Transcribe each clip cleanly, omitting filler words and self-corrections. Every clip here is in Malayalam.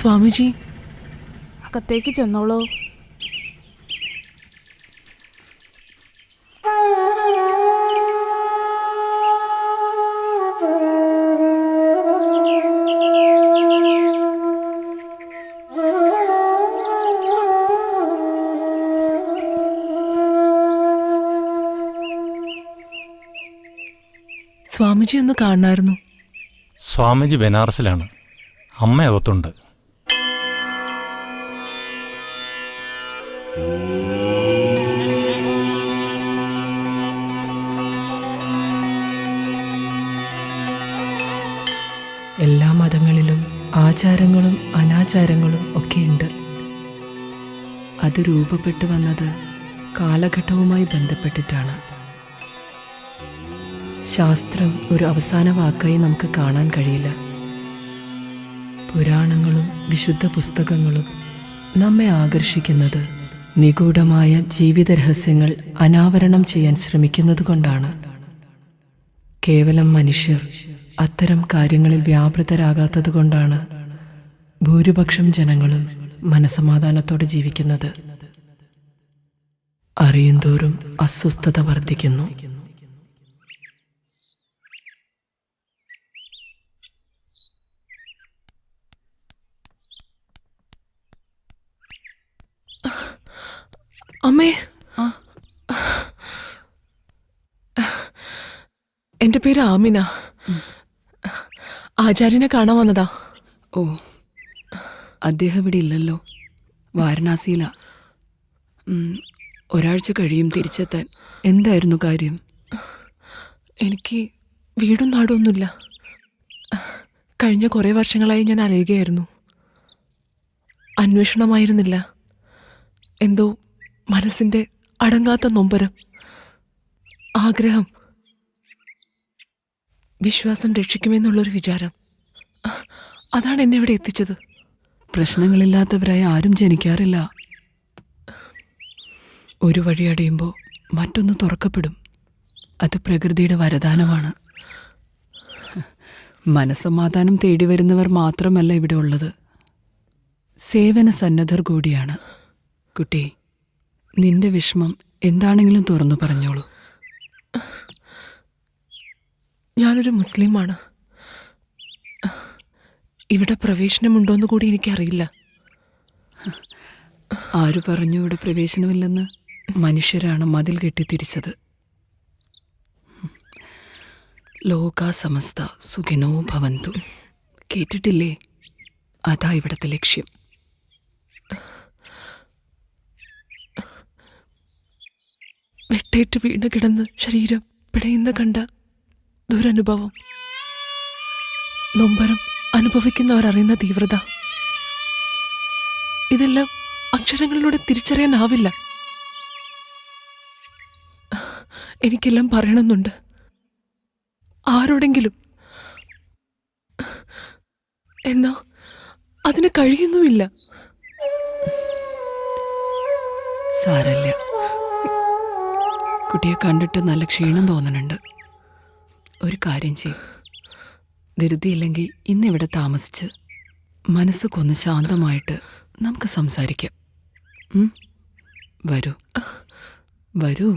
സ്വാമിജി, അകത്തേക്ക് ചെന്നോളൂ. സ്വാമിജി ഒന്ന് കാണാമായിരുന്നു. സ്വാമിജി ബനാറസിലാണ്, അമ്മ അകത്തുണ്ട്. എല്ലാ മതങ്ങളിലും ആചാരങ്ങളും അനാചാരങ്ങളും ഒക്കെയുണ്ട്. അത് രൂപപ്പെട്ടു വന്നത് കാലഘട്ടവുമായി ബന്ധപ്പെട്ടിട്ടാണ്. ശാസ്ത്രം ഒരു അവസാന വാക്കായി നമുക്ക് കാണാൻ കഴിയില്ല. പുരാണങ്ങളും വിശുദ്ധ പുസ്തകങ്ങളും നമ്മെ ആകർഷിക്കുന്നത് നിഗൂഢമായ ജീവിത രഹസ്യങ്ങൾ അനാവരണം ചെയ്യാൻ ശ്രമിക്കുന്നതുകൊണ്ടാണ്. കേവലം മനുഷ്യർ അത്തരം കാര്യങ്ങളിൽ വ്യാപൃതരാകാത്തതുകൊണ്ടാണ് ഭൂരിപക്ഷം ജനങ്ങളും മനസമാധാനത്തോടെ ജീവിക്കുന്നത്. അറിയുന്തോറും അസ്വസ്ഥത വർദ്ധിക്കുന്നു. അമ്മേ, എൻ്റെ പേര് ആമിന. ആചാര്യനെ കാണാൻ വന്നതാ. ഓ, അദ്ദേഹം ഇവിടെ ഇല്ലല്ലോ, വാരണാസിയില. ഒരാഴ്ച കഴിയും തിരിച്ചെത്താൻ. എന്തായിരുന്നു കാര്യം? എനിക്ക് വീടും നാടൊന്നുമില്ല. കഴിഞ്ഞ കുറേ വർഷങ്ങളായി ഞാൻ അലയുകയായിരുന്നു. അന്വേഷണമായിരുന്നില്ല, എന്തോ മനസ്സിൻ്റെ അടങ്ങാത്ത നൊമ്പരം, ആഗ്രഹം, വിശ്വാസം രക്ഷിക്കുമെന്നുള്ളൊരു വിചാരം. അതാണ് എന്നെ ഇവിടെ എത്തിച്ചത്. പ്രശ്നങ്ങളില്ലാത്തവരായി ആരും ജനിക്കാറില്ല. ഒരു വഴി അടയുമ്പോൾ മറ്റൊന്ന് തുറക്കപ്പെടും. അത് പ്രകൃതിയുടെ വരദാനമാണ്. മനസ്സമാധാനം തേടി വരുന്നവർ മാത്രമല്ല ഇവിടെ ഉള്ളത്, സേവന സന്നദ്ധർ കൂടിയാണ്. കുട്ടി, നിന്റെ വിഷമം എന്താണെങ്കിലും തുറന്നു പറഞ്ഞോളൂ. ഞാനൊരു മുസ്ലിമാണ്. ഇവിടെ പ്രവേശനമുണ്ടോയെന്ന് കൂടി എനിക്കറിയില്ല. ആരു പറഞ്ഞു ഇവിടെ പ്രവേശനമില്ലെന്ന്? മനുഷ്യരാണ് മതിൽ കെട്ടി തിരിച്ചത്. ലോകാ സമസ്ത സുഖിനോ ഭവന്തു കേട്ടിട്ടില്ലേ? അതാ ഇവിടത്തെ ലക്ഷ്യം. വെട്ടേറ്റ് വീണ് കിടന്ന് ശരീരം പിടയുന്ന കണ്ട ദുരനുഭവം, നൊമ്പരം അനുഭവിക്കുന്നവരറിയുന്ന തീവ്രത, ഇതെല്ലാം അക്ഷരങ്ങളിലൂടെ തിരിച്ചറിയാനാവില്ല. എനിക്കെല്ലാം പറയണമെന്നുണ്ട്, ആരോടെങ്കിലും. എന്നാ അതിന് കഴിയുന്നുമില്ല. സാരല്ല, കുട്ടിയെ കണ്ടിട്ട് നല്ല ക്ഷീണം തോന്നുന്നുണ്ട്. ഒരു കാര്യം ചെയ്യും, ധൃതിയില്ലെങ്കിൽ ഇന്നിവിടെ താമസിച്ച് മനസ്സ് കൊന്ന് ശാന്തമായിട്ട് നമുക്ക് സംസാരിക്കാം. വരൂ വരൂ.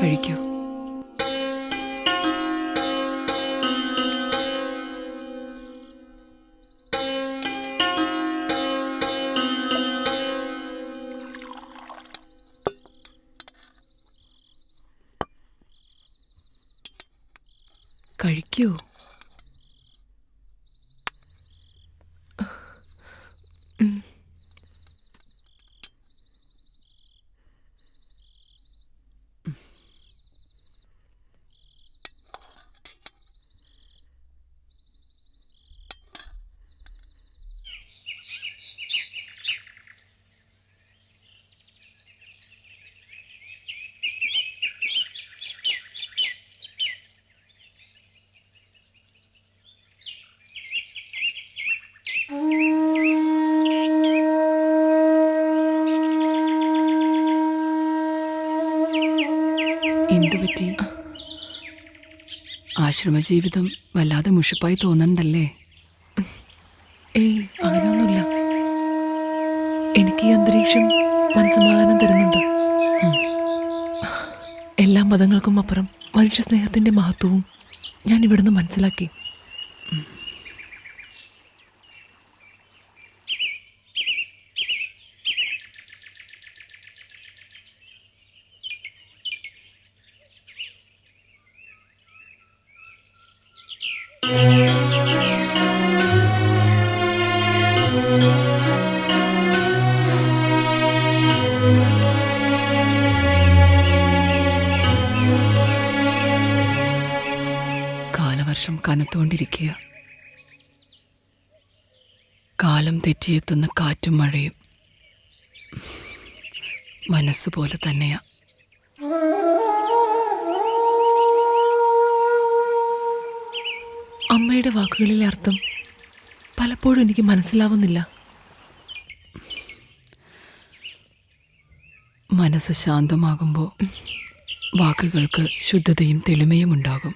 കഴിക്കൂ. കഴിക്കൂ. എന്തുപറ്റി? ആശ്രമജീവിതം വല്ലാതെ മുഷിപ്പായി തോന്നണ്ടല്ലേ? ഏയ്, അങ്ങനെയൊന്നുമില്ല. എനിക്ക് ഈ അന്തരീക്ഷം മനസ്സമാധാനം തരുന്നുണ്ട്. എല്ലാ മതങ്ങൾക്കും അപ്പുറം മനുഷ്യ സ്നേഹത്തിന്റെ മഹത്വവും ഞാൻ ഇവിടുന്ന് മനസ്സിലാക്കി. കാലവർഷം കനത്തുകൊണ്ടിരിക്കുക. കാലം തെറ്റിയെത്തുന്ന കാറ്റും മഴയും മനസ്സുപോലെ തന്നെയാ. അമ്മയുടെ വാക്കുകളിലെ അർത്ഥം പലപ്പോഴും എനിക്ക് മനസ്സിലാവുന്നില്ല. മനസ്സ് ശാന്തമാകുമ്പോൾ വാക്കുകൾക്ക് ശുദ്ധതയും തെളിമയും ഉണ്ടാകും.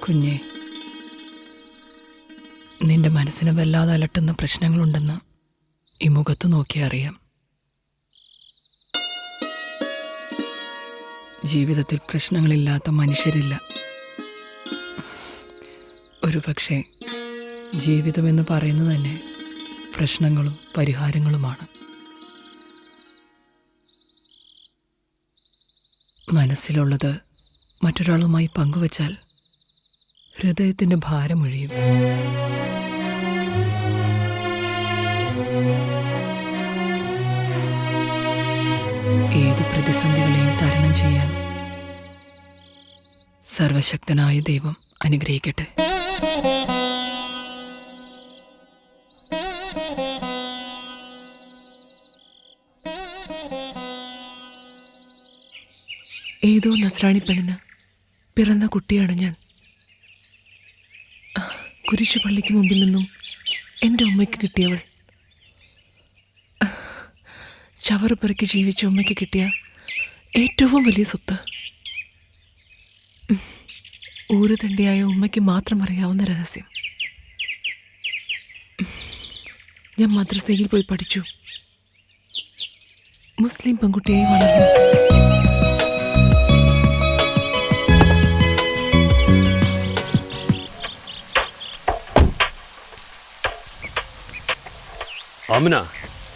കുഞ്ഞെ, നിന്റെ മനസ്സിനെ വല്ലാതെ അലട്ടുന്ന പ്രശ്നങ്ങളുണ്ടെന്ന് ഈ മുഖത്ത് നോക്കി അറിയാം. ജീവിതത്തിൽ പ്രശ്നങ്ങളില്ലാത്ത മനുഷ്യരില്ല. ഒരുപക്ഷെ ജീവിതമെന്ന് പറയുന്നത് തന്നെ പ്രശ്നങ്ങളും പരിഹാരങ്ങളുമാണ്. മനസ്സിലുള്ളത് മറ്റൊരാളുമായി പങ്കുവച്ചാൽ ഹൃദയത്തിൻ്റെ ഭാരമൊഴിയും. ഏത് പ്രതിസന്ധികളെയും തരണം ചെയ്യാൻ സർവശക്തനായ ദൈവം അനുഗ്രഹിക്കട്ടെ. ഏതോ നസ്രാണി പെണ്ണിന് പിറന്ന കുട്ടിയാണ് ഞാൻ. കുരിശുപള്ളിക്ക് മുമ്പിൽ നിന്നും എൻ്റെ ഉമ്മയ്ക്ക് കിട്ടിയവൾ. ചവറുപിറക്കി ജീവിച്ച ഉമ്മയ്ക്ക് കിട്ടിയ ഏറ്റവും വലിയ സ്വത്ത്. ഊരുതണ്ടിയായ ഉമ്മയ്ക്ക് മാത്രം അറിയാവുന്ന രഹസ്യം. ഞാൻ മദ്രസയിൽ പോയി പഠിച്ചു. മുസ്ലിം പെൺകുട്ടിയായി വളർന്നു. ആമിന,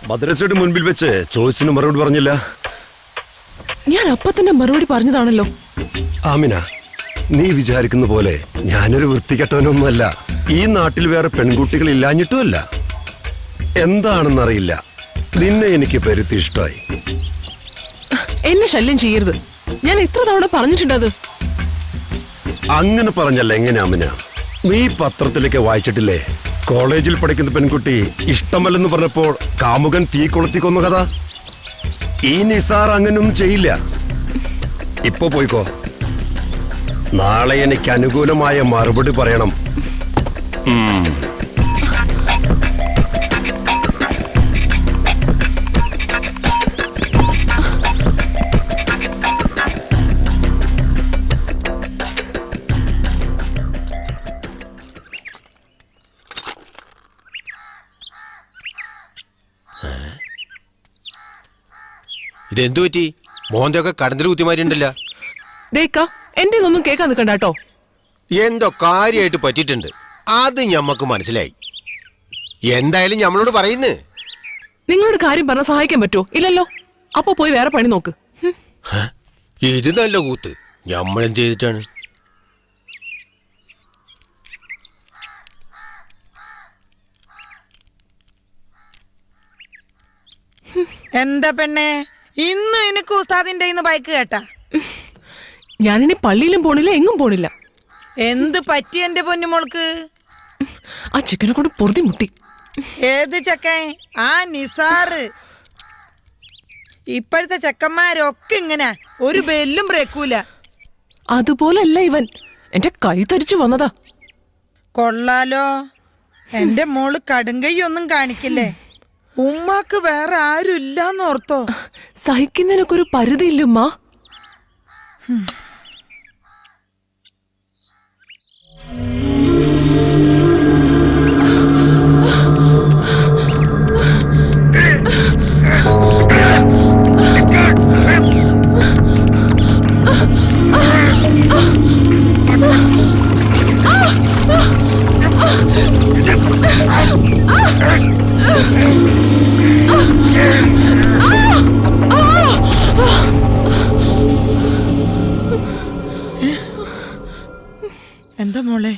മദ്രസയുടെ മുൻപിൽ വെച്ച് ചോദിച്ചിന് മറുപടി പറഞ്ഞില്ല. ഞാൻ അപ്പൊ തന്നെ മറുപടി പറഞ്ഞതാണല്ലോ. ആമിന, നീ വിചാരിക്കുന്ന പോലെ ഞാനൊരു വൃത്തികെട്ടവനൊന്നുമല്ല. ഈ നാട്ടിൽ വേറെ പെൺകുട്ടികൾ ഇല്ലാഞ്ഞിട്ടുമല്ല. എന്താണെന്നറിയില്ല, നിന്നെ എനിക്ക് പെരുത്തി ഇഷ്ടമായി. എന്നെ ശല്യം ചെയ്യരുത്. ഞാൻ എത്ര തവണ പറഞ്ഞിട്ടുണ്ടത്. അങ്ങനെ പറഞ്ഞല്ല. എങ്ങനെ ആമിന? നീ പത്രത്തിലേക്ക് വായിച്ചിട്ടില്ലേ, കോളേജിൽ പഠിക്കുന്ന പെൺകുട്ടി ഇഷ്ടമല്ലെന്ന് പറഞ്ഞപ്പോൾ കാമുകൻ തീ കൊളുത്തി കൊന്ന കഥ? ഈ നിസാർ അങ്ങനെയൊന്നും ചെയ്യില്ല. ഇപ്പൊ പോയിക്കോ. നാളെ എനിക്ക് അനുകൂലമായ മറുപടി പറയണം. ഇതെന്തു പറ്റി? മോന്തൊക്കെ കടന്നിൽ കുത്തിമാരിണ്ടല്ല. എന്റെ ഒന്നും കേൾക്കാൻ നിൽക്കണ്ട കേട്ടോ. എന്തോ കാര്യമായിട്ട് പറ്റിയിട്ടുണ്ട്, അത് ഞമ്മക്ക് മനസ്സിലായി. എന്തായാലും ഞമ്മളോട് പറയുന്നു. നിങ്ങളോട് കാര്യം പറഞ്ഞാൽ സഹായിക്കാൻ പറ്റുമോ? ഇല്ലല്ലോ. അപ്പൊ പോയി വേറെ പണി നോക്ക്. ഇത് നല്ല കൂത്ത്. ഞമ്മളെന്ത് ചെയ്തിട്ടാണ്? എന്താ പെണ്ണെ, ഇന്നും എനിക്ക് ഉസ്താദിന്റെ ബൈക്ക് കേട്ടാ? ഞാനിനി പള്ളിയിലും പോണില്ല, എങ്ങും പോണില്ല. എന്ത് പറ്റി എന്റെ പൊന്നുമോൾക്ക്? ആ ചിക്കനെ കൊണ്ട് പൊറുതി മുട്ടി. ഏത് ചെക്കൻ? ആ നിസാറ്. ഇപ്പോഴത്തെ ചെക്കന്മാരൊക്കെ ഇങ്ങനെ ഒരു ബെല്ലും ബ്രേക്കൂല. അതുപോലല്ല ഇവൻ. എന്റെ കൈ തരിച്ചു വന്നതാ. കൊള്ളാലോ. എന്റെ മോള് കടുങ്കൈയൊന്നും കാണിക്കില്ലേ? ഉമ്മാക്ക് വേറെ ആരും ഇല്ലാന്നോർത്തോ? സഹിക്കുന്നതിനൊക്കെ ഒരു പരിധിയില്ലുമ്മ. എന്താ മോളെ?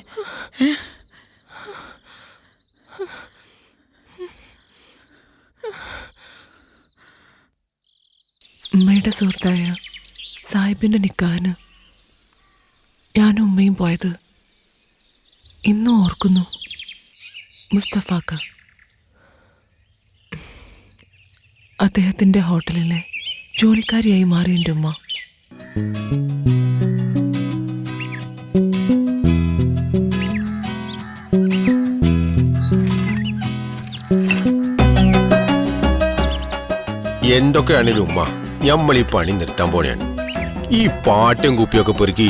ഉമ്മയുടെ സുഹൃത്തായ സാഹിബിന്റെ നിക്കാഹിന് ഞാനും ഉമ്മയും പോയത് ഇന്നും ഓർക്കുന്നു. മുസ്തഫാക്ക, അദ്ദേഹത്തിന്റെ ഹോട്ടലിലെ ജോലിക്കാരിയായി മാറി എൻ്റെ ഉമ്മ. എന്തൊക്കെയാണേലും ഉമ്മ, ഞമ്മൾ ഈ പണി നിർത്താൻ പോലെയാണ്. ഈ പാട്ടും കുപ്പിയൊക്കെ പെറുക്കി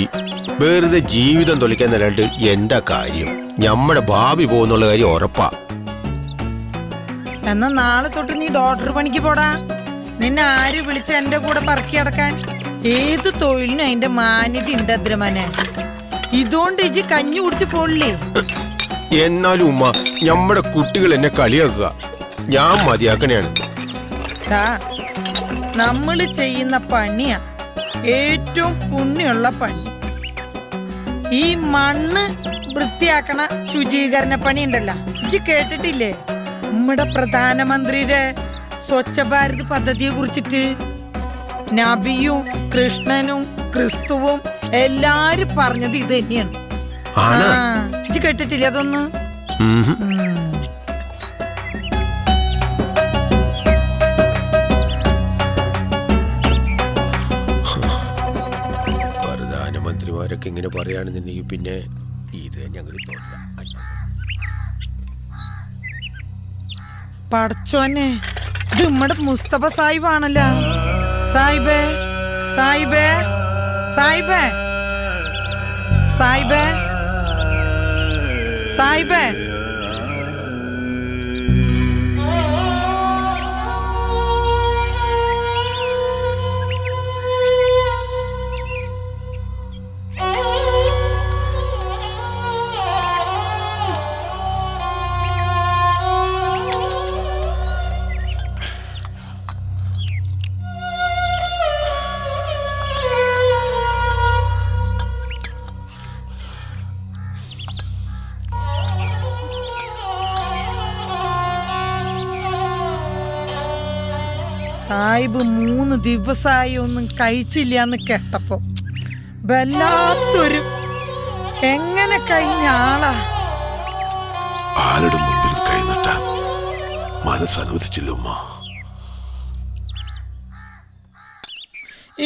വെറുതെ ജീവിതം തൊളിക്കാൻ നിലണ്ട് എന്താ കാര്യം? ഞമ്മടെ ഭാവി പോകുന്നുള്ള കാര്യം ഉറപ്പാ. എന്നാ നാളെ തൊട്ട് നീ ഡോക്ടർ പണിക്ക് പോടാ. നിന്നെ ആര് വിളിച്ച എന്റെ കൂടെ പറക്കി അടക്കാൻ? ഏത് തൊഴിലിനും അതിന്റെ മാന്യത ഉണ്ട് അദ്രമനെ. ഇതുകൊണ്ട് ഇജി കഞ്ഞി കുടിച്ച് പോളില്ലേ? എന്നാലും ഉമ്മ, ഞമ്മടെ കുട്ടികൾ എന്നെ കളിയാക്കുക. ഞാൻ മതിയാക്കണയാണ്. നമ്മള് ചെയ്യുന്ന പണിയാ ഏറ്റവും പുണ്യമുള്ള പണി. ഈ മണ്ണ് വൃത്തിയാക്കണ ശുചീകരണ പണി ഉണ്ടല്ലോ, ഇജ്ജ് കേട്ടിട്ടില്ലേ നമ്മുടെ പ്രധാനമന്ത്രിയുടെ സ്വച്ഛ ഭാരത് പദ്ധതിയെ കുറിച്ചിട്ട്? നബിയും കൃഷ്ണനും ക്രിസ്തുവും എല്ലാരും പറഞ്ഞത് ഇത് തന്നെയാണ്. ഇജ്ജ് കേട്ടിട്ടില്ലേ അതൊന്നും? പ്രധാനമന്ത്രിമാരൊക്കെ ഇങ്ങനെ പറയുകയാണെന്നുണ്ടെങ്കിൽ പിന്നെ ഇത് ഞങ്ങൾ പടച്ചോനെ, ഇത് നമ്മുടെ മുസ്തഫ സാഹിബാണല്ലോ. സാഹിബേ, സാഹിബേ, സാഹിബേ, സാഹിബേ, സാഹിബേ. സാഹിബ് 3 ദിവസമായി ഒന്നും കഴിച്ചില്ല എന്ന് കേട്ടപ്പോ വല്ലാത്തൊരു, എങ്ങനെ കഴിഞ്ഞ ആളാ. ആരുടെ മുൻപിലും കൈനീട്ടാൻ മനസ്സനുവദിച്ചില്ല ഉമ്മ.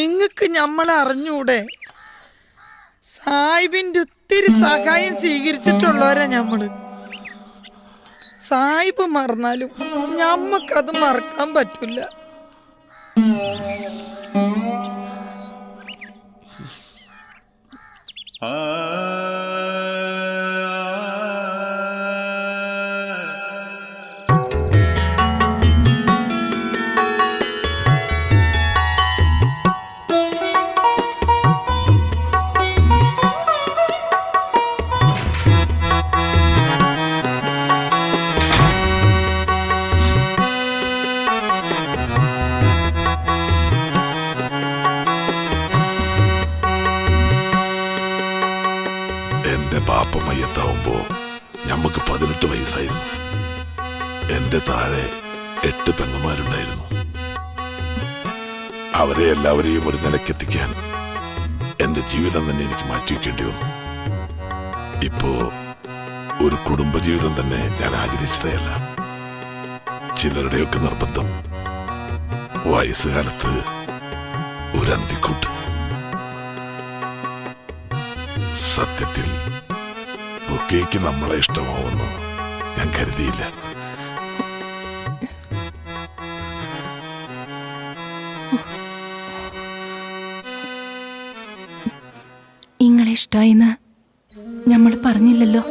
ഇങ്ങക്ക് ഞമ്മളെ അറിഞ്ഞൂടെ? സാഹിബിന്റെ ഒത്തിരി സഹായം സ്വീകരിച്ചിട്ടുള്ളവരാ ഞമ്മള്. സാഹിബ് മറന്നാലും ഞമ്മക്കത് മറക്കാൻ പറ്റില്ല. പാപ്പ മയ്യത്താവുമ്പോ ഞമ്മക്ക് 18 വയസ്സായിരുന്നു. എന്റെ താഴെ 8 പെങ്ങന്മാരുണ്ടായിരുന്നു. അവരെ എല്ലാവരെയും ഒരു നിലക്കെത്തിക്കാൻ എന്റെ ജീവിതം തന്നെ എനിക്ക് മാറ്റിവെക്കേണ്ടി വന്നു. ഇപ്പോ ഒരു കുടുംബജീവിതം തന്നെ ഞാൻ ആഗ്രഹിച്ചതല്ല. ചിലരുടെയൊക്കെ നിർബന്ധം. വയസ്സുകാലത്ത് ഒരു അന്തിക്കൂട്ട്. സത്യത്തിൽ ബുക്കേക്ക് നമ്മളെ ഇഷ്ടമാവുന്നു ഞാൻ കരുതിയില്ല. ഇങ്ങളെ ഇഷ്ടായിന്ന് നമ്മൾ പറഞ്ഞില്ലല്ലോ.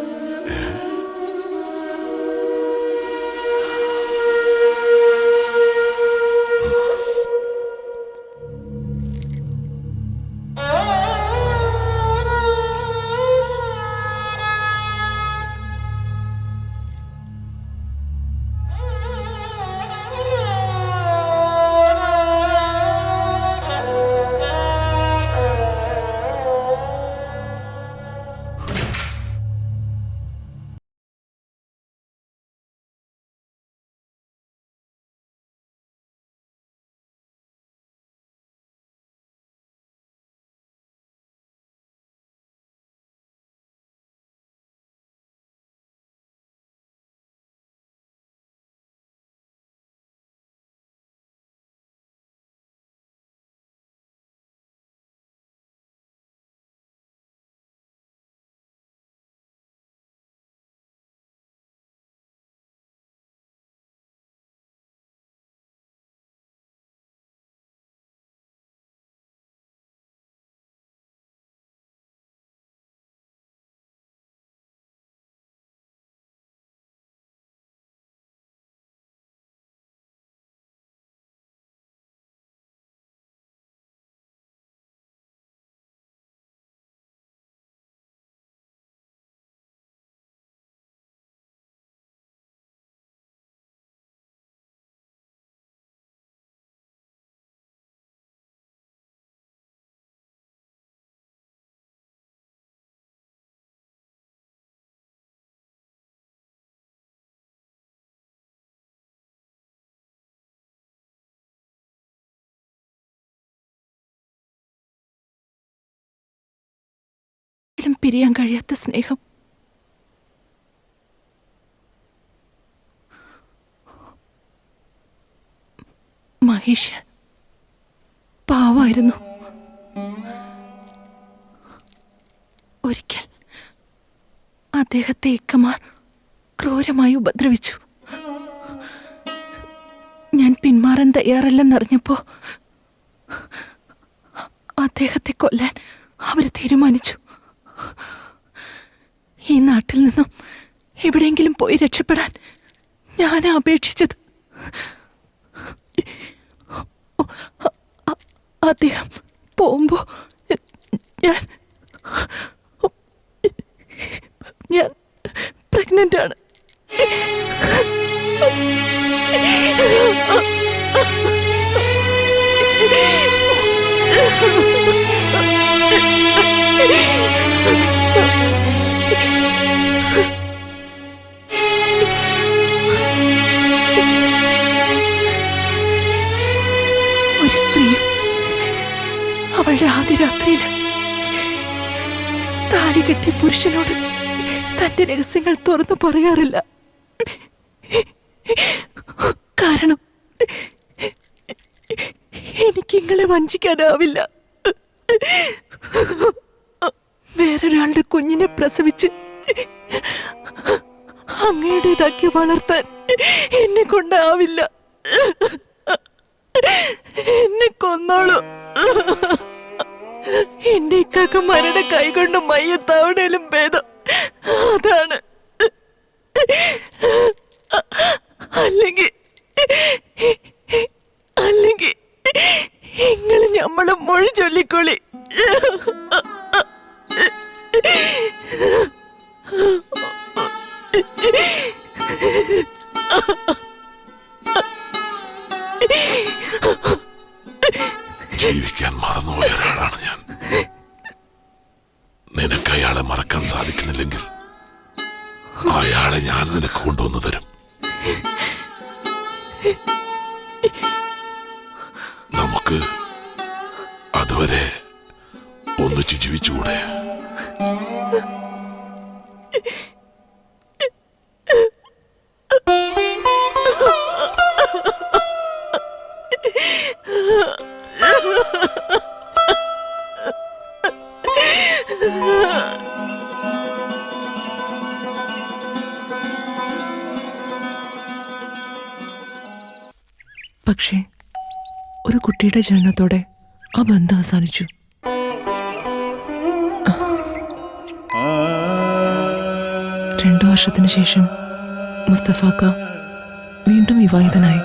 പിരിയാൻ കഴിയാത്ത സ്നേഹം. മഹേഷ് പാവായിരുന്നു. ഒരിക്കൽ അദ്ദേഹത്തെ ഇക്കമാർ ക്രൂരമായി ഉപദ്രവിച്ചു. ഞാൻ പിന്മാറാൻ തയ്യാറല്ലെന്നറിഞ്ഞപ്പോ അദ്ദേഹത്തെ കൊല്ലാൻ അവർ തീരുമാനിച്ചു. ഈ നാട്ടിൽ നിന്നും എവിടെയെങ്കിലും പോയി രക്ഷപ്പെടാൻ ഞാൻ അപേക്ഷിച്ചത്. അദ്ദേഹം പോകുമ്പോ ഞാൻ പ്രഗ്നന്റ് ആണ്. ഒരു സ്ത്രീയും അവളുടെ ആദ്യ രാത്രിയിൽ താലി കെട്ടിയ പുരുഷനോട് തന്റെ രഹസ്യങ്ങൾ തുറന്നു പറയാറില്ല. കാരണം എനിക്കിങ്ങളെ വഞ്ചിക്കാനാവില്ല. വേറൊരാളുടെ കുഞ്ഞിനെ പ്രസവിച്ച് അങ്ങയുടേതാക്കി വളർത്താൻ എന്നെ കൊണ്ടാവില്ല. എന്നെ കൊന്നോളൂ. എന്റെ ഇക്കാക്കന്മാരുടെ കൈകൊണ്ട് മയ്യത്താവണേലും ഭേദം അതാണ്. അല്ലെങ്കിൽ നിങ്ങൾ ഞമ്മളെ മൊഴി ചൊല്ലിക്കൊള്ളി. ജീവിക്കാൻ മറന്നുപോയ ഒരാളാണ് ഞാൻ. നിനക്ക് അയാളെ മറക്കാൻ സാധിക്കുന്നില്ലെങ്കിൽ അയാളെ ഞാൻ നിനക്ക് കൊണ്ടുവന്നു തരും. നമുക്ക് അതുവരെ ഒന്നിച്ച് ജീവിച്ചുകൂടെ? പക്ഷേ ഒരു കുട്ടിയുടെ ജനനത്തോടെ ആ ബന്ധം അവസാനിച്ചു. 2 വർഷത്തിന് ശേഷം മുസ്തഫാക്ക വീണ്ടും വിവാഹിതനായി.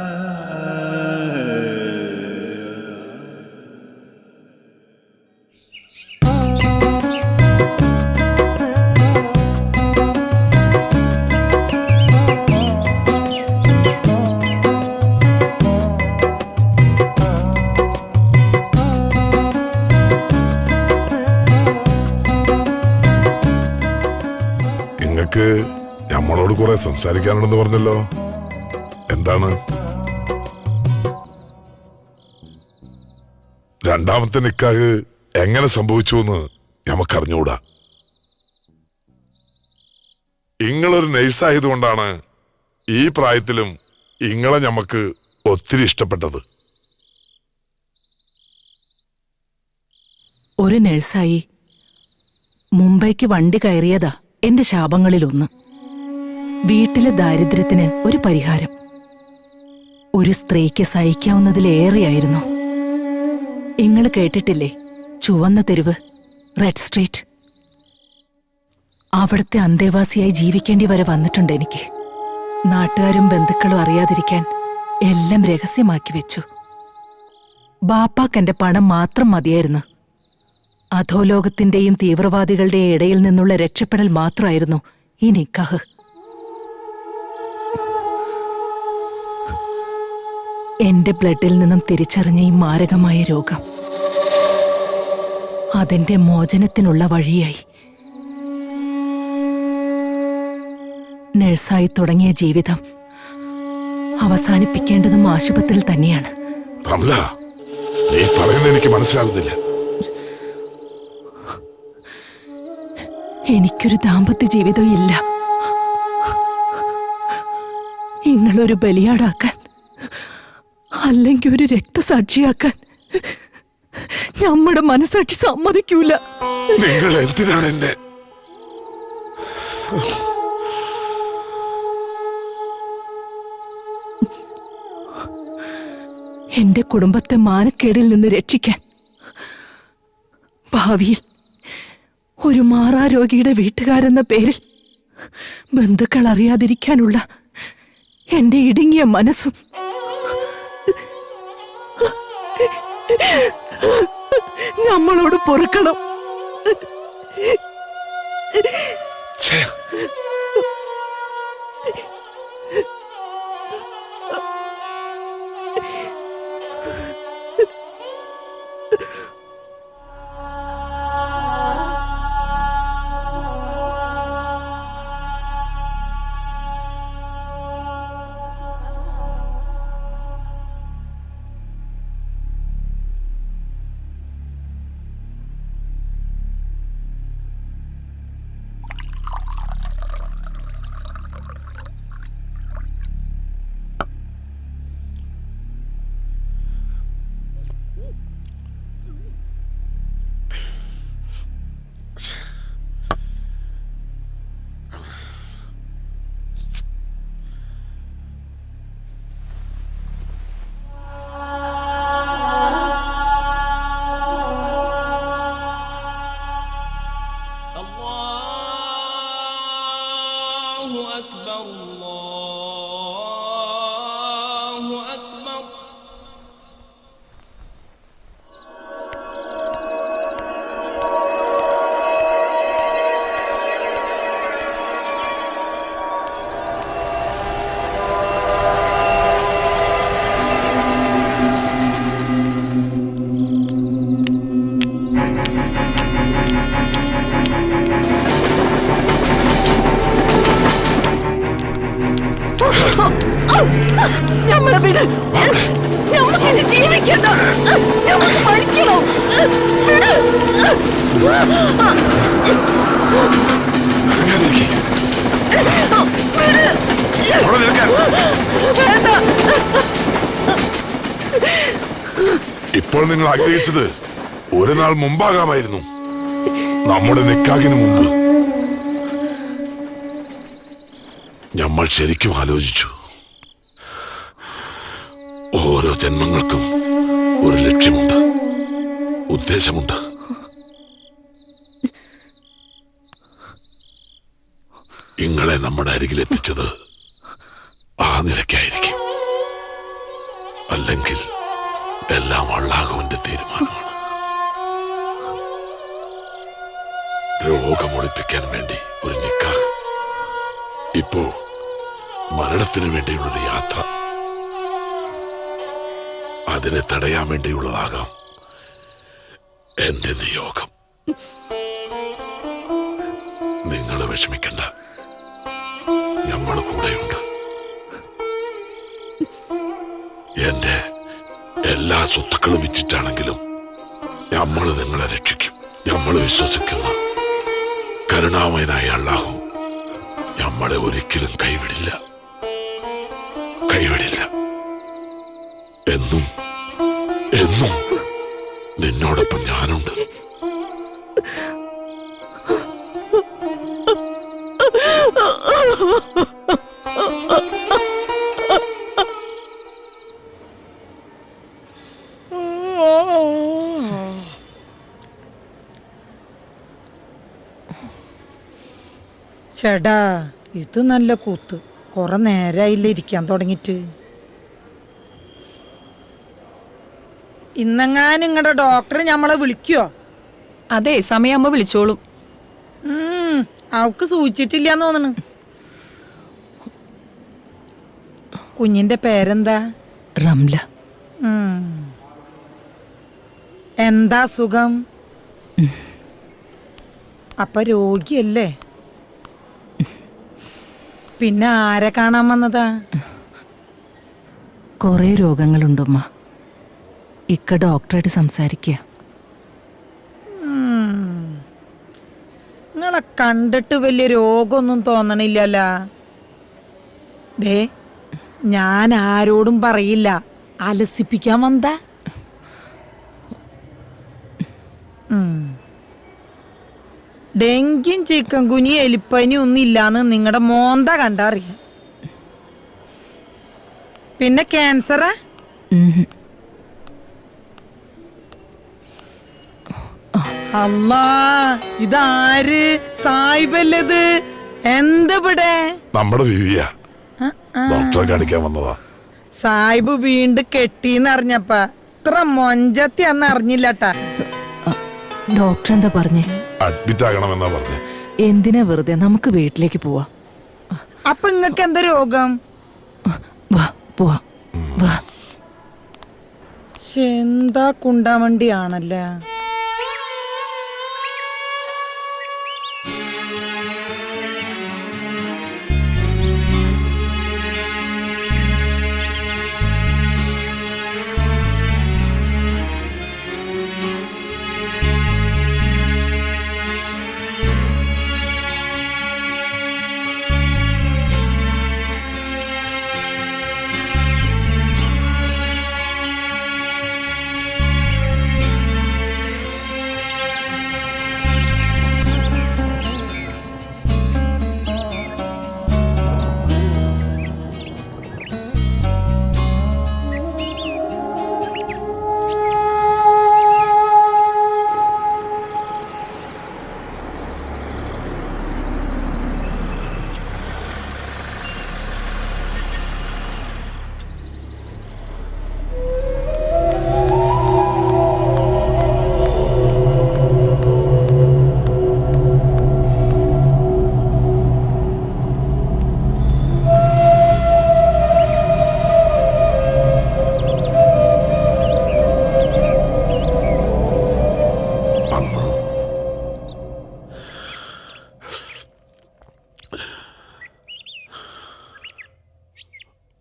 നമ്മളോട് കുറെ സംസാരിക്കാനുണ്ടെന്ന് പറഞ്ഞല്ലോ. എന്താണ്? രണ്ടാമത്തെ നിക്കാഹ് എങ്ങനെ സംഭവിച്ചു എന്ന് നമുക്കറിഞ്ഞുകൂടാ. ഇങ്ങളൊരു നഴ്സായതുകൊണ്ടാണ് ഈ പ്രായത്തിലും ഇങ്ങളെ ഞമ്മക്ക് ഒത്തിരി ഇഷ്ടപ്പെട്ടത്. ഒരു നഴ്സായി മുംബൈക്ക് വണ്ടി കയറിയതാ എന്റെ ശാപങ്ങളിലൊന്ന്. വീട്ടിലെ ദാരിദ്ര്യത്തിന് ഒരു പരിഹാരം ഒരു സ്ത്രീക്ക് സഹിക്കാവുന്നതിലേറെയായിരുന്നു. ഇങ്ങള് കേട്ടിട്ടില്ലേ ചുവന്ന തെരുവ്, റെഡ് സ്ട്രീറ്റ്? അവിടുത്തെ അന്തേവാസിയായി ജീവിക്കേണ്ടി വരെ വന്നിട്ടുണ്ട് എനിക്ക്. നാട്ടുകാരും ബന്ധുക്കളും അറിയാതിരിക്കാൻ എല്ലാം രഹസ്യമാക്കി വെച്ചു. ബാപ്പാക്കെന്റെ പണം മാത്രം മതിയായിരുന്നു. അധോലോകത്തിന്റെയും തീവ്രവാദികളുടെയും ഇടയിൽ നിന്നുള്ള രക്ഷപ്പെടൽ മാത്രമായിരുന്നു ഈ നിക്കാഹ്. എന്റെ ബ്ലഡിൽ നിന്നും തിരിച്ചറിഞ്ഞ ഈ മാരകമായ രോഗം അതെന്റെ മോചനത്തിനുള്ള വഴിയായി. നഴ്സായി തുടങ്ങിയ ജീവിതം അവസാനിപ്പിക്കേണ്ടതും ആശുപത്രിയിൽ തന്നെയാണ്. നീ പറയുന്നത് എനിക്ക് മനസ്സിലാകുന്നില്ല. എനിക്കൊരു ദാമ്പത്യ ജീവിതം ഇല്ല. നിങ്ങളൊരു ബലിയാടാക്കാൻ, അല്ലെങ്കിൽ ഒരു രക്തസാക്ഷിയാക്കാൻ നമ്മുടെ മനസാക്ഷി സമ്മതിക്കൂല. നിങ്ങൾ എന്തിനാണ് എന്നെ എന്റെ കുടുംബത്തെ മാനക്കേടിൽ നിന്ന് രക്ഷിക്കാൻ, ഭാവിയിൽ ഒരു മാറാരോഗിയുടെ വീട്ടുകാരെന്ന പേരിൽ ബന്ധുക്കൾ അറിയാതിരിക്കാനുള്ള എന്റെ ഇടുങ്ങിയ മനസ്സും നമ്മളോട് പൊറുക്കണം. ഛേ, നമ്മളെ വിട്. നമുക്കിനി ജീവിക്കണ്ട. നമുക്ക് മരിക്കണോ? വിട്. വേണ്ട. ഇപ്പോൾ നിങ്ങൾ ആഗ്രഹിച്ചത് ഒരു നാൾ മുമ്പാകാമായിരുന്നു. നമ്മുടെ നിക്കാഹിന് മുമ്പ് നമ്മൾ ശരിക്കും ആലോചിച്ചു. ഓരോ ജന്മങ്ങൾക്കും ഒരു ലക്ഷ്യമുണ്ട്, ഉദ്ദേശമുണ്ട്. നിങ്ങളെ നമ്മുടെ അരികിൽ എത്തിച്ചത് ആ നിലയ്ക്കായിരിക്കും. അല്ലെങ്കിൽ എല്ലാം അള്ളാഹുവിന്റെ തീരുമാനമാണ്. രോഗമൊളിപ്പിക്കാൻ വേണ്ടി ഒരു നിക്കാഹ്, ഇപ്പോ മരണത്തിന് വേണ്ടിയുള്ളൊരു യാത്ര. അതിനെ തടയാൻ വേണ്ടിയുള്ളതാകാം എന്റെ നിയോഗം. നിങ്ങൾ വിഷമിക്കണ്ട, നമ്മൾ കൂടെയുണ്ട്. എന്റെ എല്ലാ സ്വത്തുക്കളും വിറ്റിട്ടാണെങ്കിലും നമ്മൾ നിങ്ങളെ രക്ഷിക്കും. നമ്മൾ വിശ്വസിക്കുന്ന കരുണാമയനായ അല്ലാഹു നമ്മളെ ഒരിക്കലും കൈവിടില്ല, കൈവിടില്ല. എന്നും എന്നും നിന്നോടൊപ്പം ഞാനുണ്ട്. ചേട്ടാ, ഇത് നല്ല കൂത്ത്. കുറെ നേരമായില്ല ഇരിക്കാൻ തുടങ്ങിട്ട്. ഇന്നെങ്ങാനും നിങ്ങളുടെ ഡോക്ടർ ഞമ്മളെ വിളിക്കുവോ? അതെ, സമയമാകുമ്പോ വിളിച്ചോളും. അവക്ക് സൂചിച്ചിട്ടില്ലാന്ന് തോന്നണ്. കുഞ്ഞിന്റെ പേരെന്താ? റംല. എന്താ സുഖം? അപ്പൊ രോഗിയല്ലേ? പിന്നെ ആരെ കാണാൻ വന്നതാ? കുറെ രോഗങ്ങളുണ്ടുമ്മ. ഇക്ക ഡോക്ടറായിട്ട് സംസാരിക്കുക. നിങ്ങൾ ഇയാളെ കണ്ടിട്ട് വലിയ രോഗമൊന്നും തോന്നണില്ലല്ല. ദേ, ഞാൻ ആരോടും പറയില്ല, അലസിപ്പിക്കാൻ വന്ന. ഡെങ്കിയും ചിക്കൻ കുനിയും എലിപ്പനിയും ഒന്നും ഇല്ലാന്ന് നിങ്ങളുടെ മോന്ത കണ്ടറിയാം. പിന്നെ ക്യാൻസറാ? അല്ലാ, ഇതാര്? സായിബല്ലത്? എന്തിവിടെ? നമ്മുടെ വിവിയ ഡോക്ടറെ കാണിക്കാൻ വന്നതാ. സായിബ് വീണ്ടും കെട്ടിന്നറിഞ്ഞപ്പ ഇത്ര മൊഞ്ചത്തിയാന്ന് അറിഞ്ഞില്ലട്ടാ. ഡോക്ടർ എന്താ പറഞ്ഞേ? അഡ്മിറ്റ് ആകണമെന്നാ പറഞ്ഞേ. എന്തിനാ വെറുതെ, നമുക്ക് വീട്ടിലേക്ക് പോവാം. അപ്പൊ ഇങ്ങക്ക് എന്താ രോഗം? വാ പോവാം, വാ. എന്താ കുണ്ടാവണ്ടിയാണല്ലേ.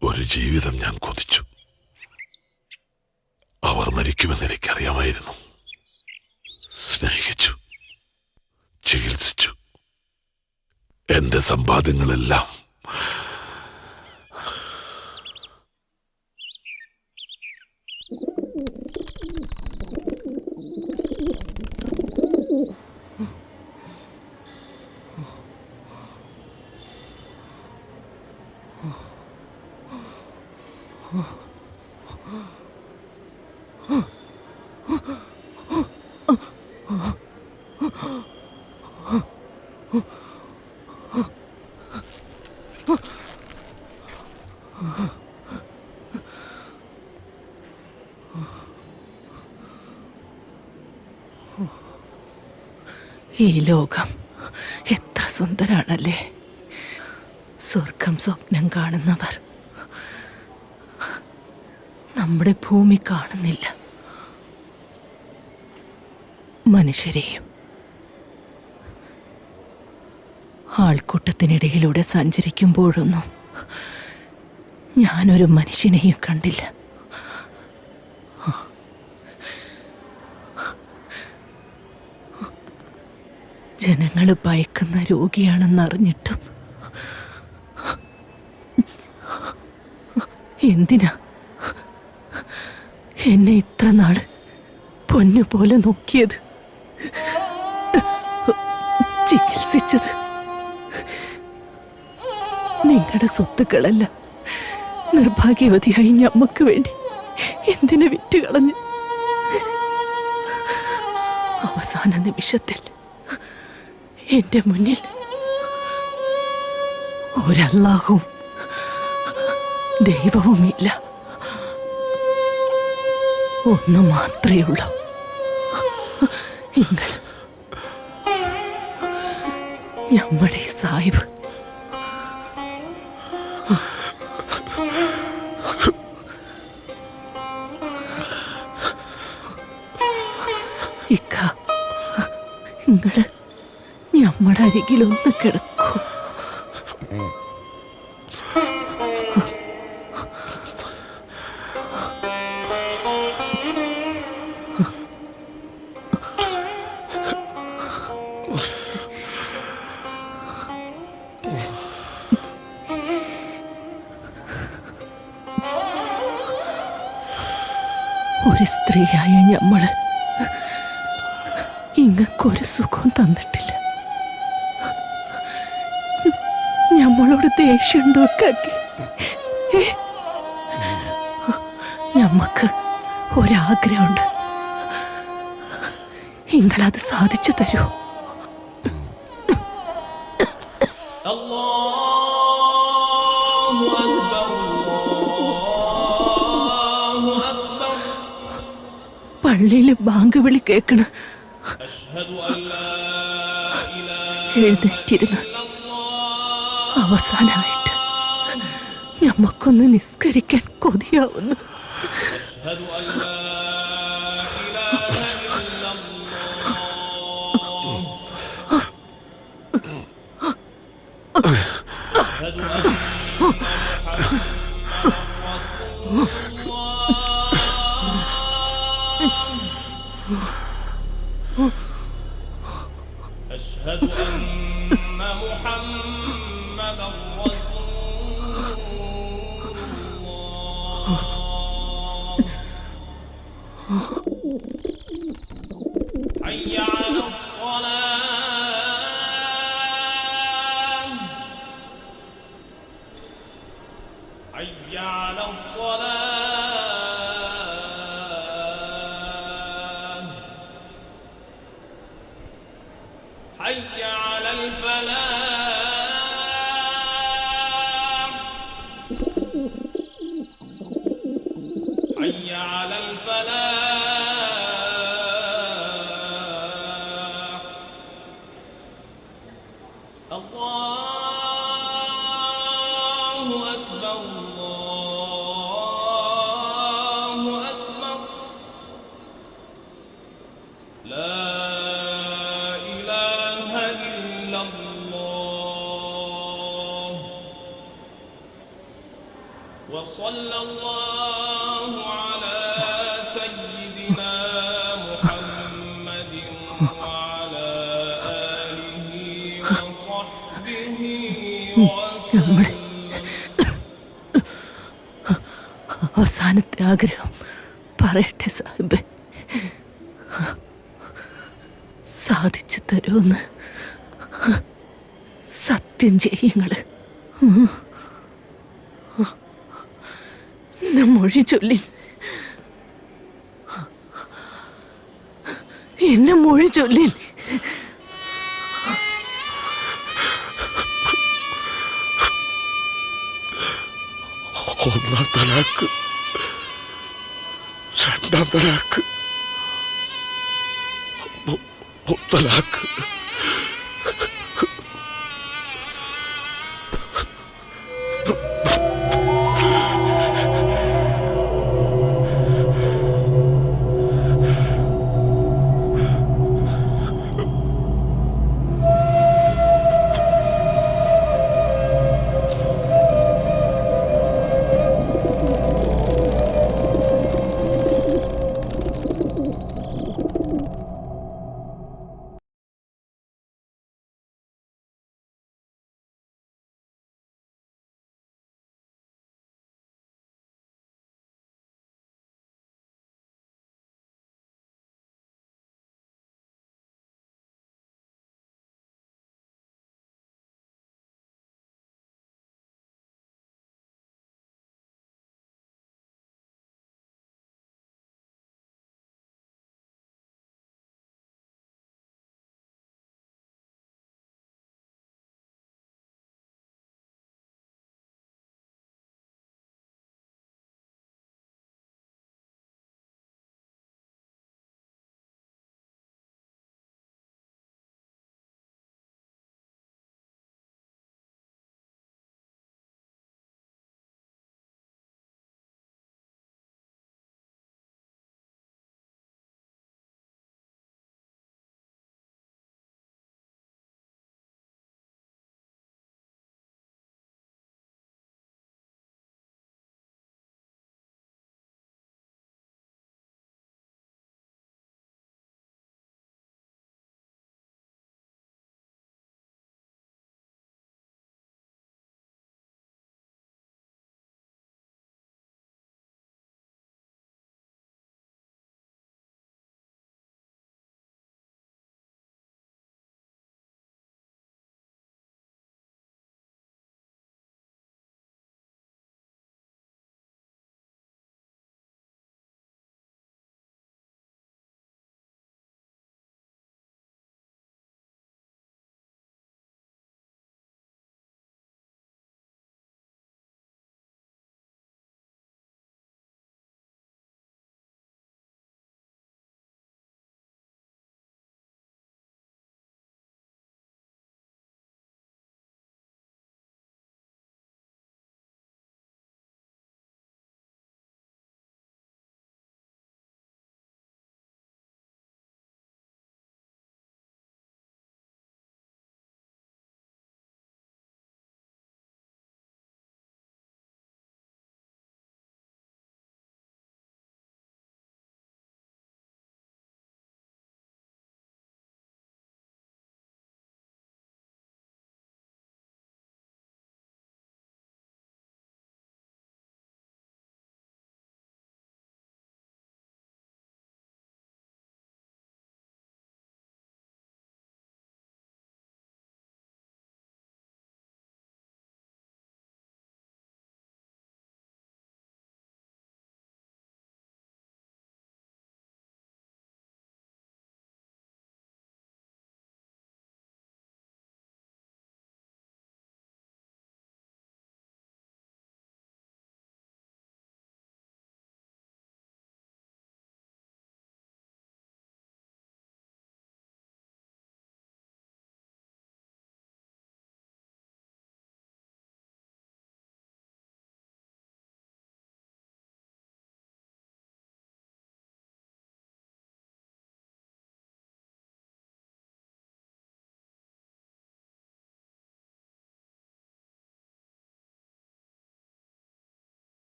ഒരു ജീവിതം ഞാൻ കൊതിച്ചു. അവർ മരിക്കുമെന്ന് എനിക്കറിയാമായിരുന്നു. സ്നേഹിച്ചു, ചികിത്സിച്ചു. എന്റെ സമ്പാദ്യങ്ങളെല്ലാം ഈ ലോകം എത്ര സുന്ദരാണല്ലേ. സ്വർഗം സ്വപ്നം കാണുന്നവർ നമ്മുടെ ഭൂമി കാണുന്നില്ല. മനുഷ്യരെയും ആൾക്കൂട്ടത്തിനിടയിലൂടെ സഞ്ചരിക്കുമ്പോഴൊന്നും ഞാനൊരു മനുഷ്യനെയും കണ്ടില്ല. ജനങ്ങൾ ഭയക്കുന്ന രോഗിയാണെന്നറിഞ്ഞിട്ടും എന്തിനാ എന്നെ ഇത്ര നാള് പൊന്നുപോലെ നോക്കിയത്, ചികിത്സിച്ചത്? നിങ്ങളുടെ സ്വത്തുക്കളെല്ലാം നിർഭാഗ്യവതിയായി ഞമ്മക്ക് വേണ്ടി എന്തിനു വിറ്റുകളഞ്ഞു? അവസാന നിമിഷത്തിൽ എന്റെ മുന്നിൽ ഒരല്ലാഹുവും ദൈവവുമില്ല, ഒന്ന് മാത്രമേ ഉള്ളൂ, നിങ്ങൾ, നമ്മുടെ സാഹിബ്. ഇക്ക, നിങ്ങള് നമ്മുടെ അരികിലൊന്ന് കിടക്കൂ. ഒരു സ്ത്രീയായ ഞമ്മള് ഇങ്ങക്കൊരു സുഖവും തന്നിട്ടില്ല. ഞമ്മളോട് ദേഷ്യമുണ്ടോ കാക്കി? ഞമ്മക്ക് ഒരാഗ്രഹമുണ്ട്, നിങ്ങളത് സാധിച്ചു തരൂ. പള്ളിയില് ബാങ്ക് വിളി കേൾക്കണ. എഴുന്നേറ്റിരുന്ന് അവസാനമായിട്ട് ഞമ്മക്കൊന്ന് നിസ്കരിക്കാൻ കൊതിയാവുന്നു. أشهد أن محمدا رسول الله حي على الصلاة حي على الصلاة حي على الفلاح حي على الفلاح الله أكبر الله أكبر لا وصلى الله على سيدنا محمد وعلى آله وصحبه وسلم. അവസാനത്തെ ആഗ്രഹം പറയട്ടെ സാഹിബേ, സാധിച്ചു തരുമെന്ന് സത്യം ചെയ്യുങ്ങള്. മൊഴി ചൊല്ലി, എന്നെ മൊഴി ചൊല്ലി. ഒന്നാം തലാക്ക്, രണ്ടാം തലാക്ക്, മുത്തലാക്ക്.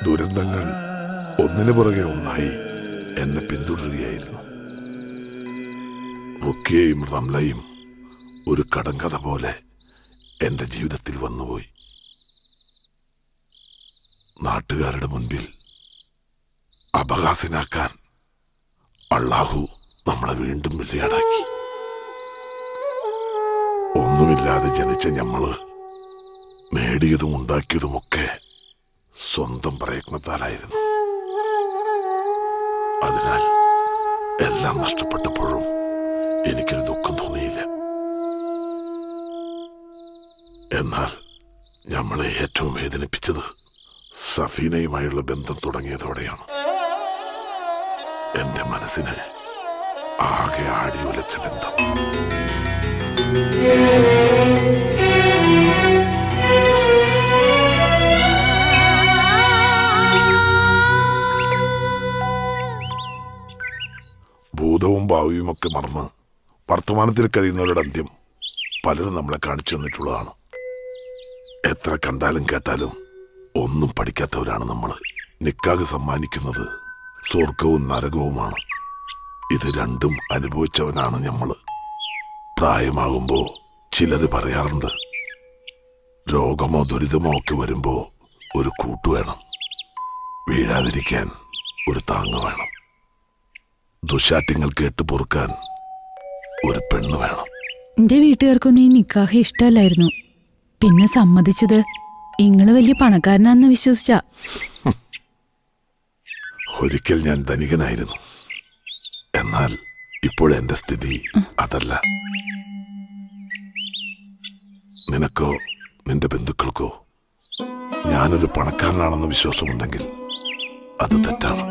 ദുരന്തങ്ങൾ ഒന്നിനു പുറകെ ഒന്നായി എന്നെ പിന്തുടരുകയായിരുന്നു. റുക്കിയയും റംലയും ഒരു കടങ്കഥ പോലെ എന്റെ ജീവിതത്തിൽ വന്നുപോയി. നാട്ടുകാരുടെ മുൻപിൽ അപഹാസ്യനാക്കാൻ അള്ളാഹു നമ്മളെ വീണ്ടും ബലിയാടാക്കി. ഒന്നുമില്ലാതെ ജനിച്ച ഞമ്മള് നേടിയതും ഉണ്ടാക്കിയതുമൊക്കെ സ്വന്തം പ്രയത്നത്താലായിരുന്നു. അതിനാൽ എല്ലാം നഷ്ടപ്പെട്ടപ്പോഴും എനിക്കൊരു ദുഃഖം തോന്നിയില്ല. എന്നാൽ ഞമ്മളെ ഏറ്റവും വേദനിപ്പിച്ചത് സഫീനയുമായുള്ള ബന്ധം തുടങ്ങിയതോടെയാണ്. എന്റെ മനസ്സിനെ ആകെ ആടിയുലച്ച ബന്ധം. ഭൂതവും ഭാവിയുമൊക്കെ മറന്ന് വർത്തമാനത്തിൽ കഴിയുന്നവരുടെ അന്ത്യം പലരും നമ്മളെ കാണിച്ചു തന്നിട്ടുള്ളതാണ്. എത്ര കണ്ടാലും കേട്ടാലും ഒന്നും പഠിക്കാത്തവരാണ് നമ്മൾ. നിക്കാഹ് സമ്മാനിക്കുന്നത് സ്വർഗവും നരകവുമാണ്. ഇത് രണ്ടും അനുഭവിച്ചവനാണ് നമ്മൾ. പ്രായമാകുമ്പോ ചിലര് പറയാറുണ്ട്, രോഗമോ ദുരിതമോ ഒക്കെ വരുമ്പോ ഒരു കൂട്ടു വേണം, വീഴാതിരിക്കാൻ ഒരു താങ്ങ് വേണം, ദുശാഠ്യങ്ങൾ കേട്ട് പൊറുക്കാൻ ഒരു പെണ്ണ് വേണം. എന്റെ വീട്ടുകാർക്കൊന്നും ഈ നിക്കാഹ് ഇഷ്ടമല്ലായിരുന്നു. പിന്നെ സമ്മതിച്ചത് ഇങ്ങള് വലിയ പണക്കാരനാന്ന് വിശ്വസിച്ച. ഒരിക്കൽ ഞാൻ ധനികനായിരുന്നു. എന്നാൽ ഇപ്പോഴെന്റെ സ്ഥിതി അതല്ല. നിനക്കോ നിന്റെ ബന്ധുക്കൾക്കോ ഞാനൊരു പണക്കാരനാണെന്ന വിശ്വാസമുണ്ടെങ്കിൽ അത് തെറ്റാണ്.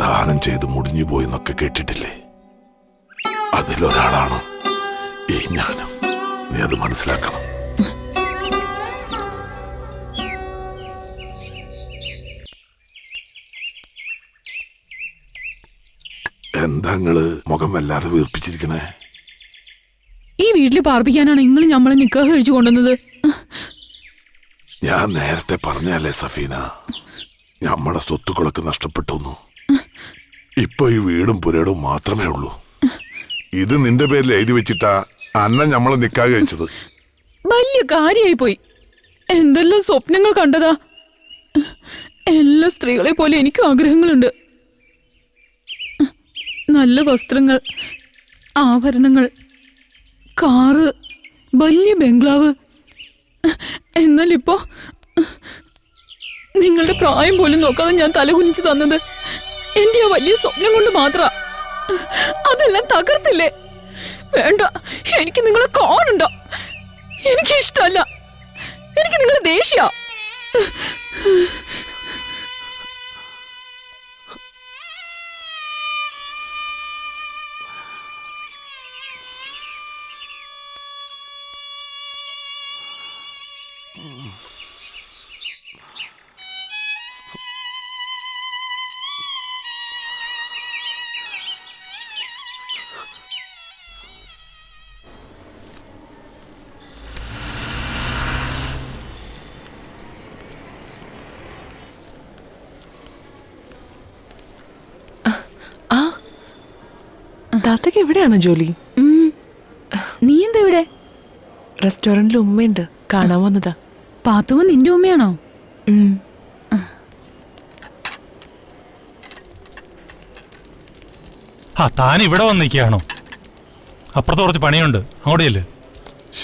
ദാനം ചെയ്ത് മുടിഞ്ഞുപോയി എന്നൊക്കെ കേട്ടിട്ടില്ലേ? അതിലൊരാളാണ് ഈ ജ്ഞാനം. നീ അത് മനസ്സിലാക്കണം. എന്താ നിങ്ങള് മുഖം വല്ലാതെ വീർപ്പിച്ചിരിക്കണേ? ഈ വീട്ടില് പാർപ്പിക്കാനാണ് നിങ്ങൾ നമ്മളെ നിക്കാഹ് കഴിച്ചു കൊണ്ടുവന്നത്. ഞാൻ നേരത്തെ പറഞ്ഞല്ലേ സഫീന, നമ്മുടെ സ്വത്തുക്കളൊക്കെ നഷ്ടപ്പെട്ടു. ഇപ്പൊ ഈ വീടും പുരയിടും മാത്രമേ ഉള്ളൂ. ഇത് നിന്റെ പേരിൽ എഴുതി വെച്ചിട്ടാ അന്ന നമ്മളെ നിക്കാഹ് കഴിച്ചത്. വലിയ കാര്യമായി പോയി. എന്തെല്ലാം സ്വപ്നങ്ങൾ കണ്ടതാ. എല്ലാ സ്ത്രീകളെ പോലെ എനിക്കും ആഗ്രഹങ്ങളുണ്ട്. നല്ല വസ്ത്രങ്ങൾ, ആഭരണങ്ങൾ, കാറ്, വലിയ ബംഗ്ലാവ്. എന്നാൽ ഇപ്പോ നിങ്ങളുടെ പ്രായം പോലും നോക്കാതെ ഞാൻ തലകുനിച്ച് തന്നത് എന്റെ ആ വലിയ സ്വപ്നം കൊണ്ട് മാത്ര. അതെല്ലാം തകർത്തില്ലേ? വേണ്ട, എനിക്ക് നിങ്ങളെ കാണണ്ട. എനിക്കിഷ്ടല്ല. എനിക്ക് നിങ്ങളെ ദേഷ്യ. താത്തക്ക് എവിടെയാണോ ജോലി? നീ എന്താ ഇവിടെ? റെസ്റ്റോറന്റിൽ ഉമ്മയുണ്ട്, കാണാൻ വന്നതാ. പാത്തുമ്മ നിന്റെ ഉമ്മയാണോ? ആ, താൻ ഇവിടെ വന്നിരിക്കുകയാണോ? അപ്പുറത്ത് കുറച്ച് പണിയുണ്ട്, അങ്ങോട്ടല്ലേ?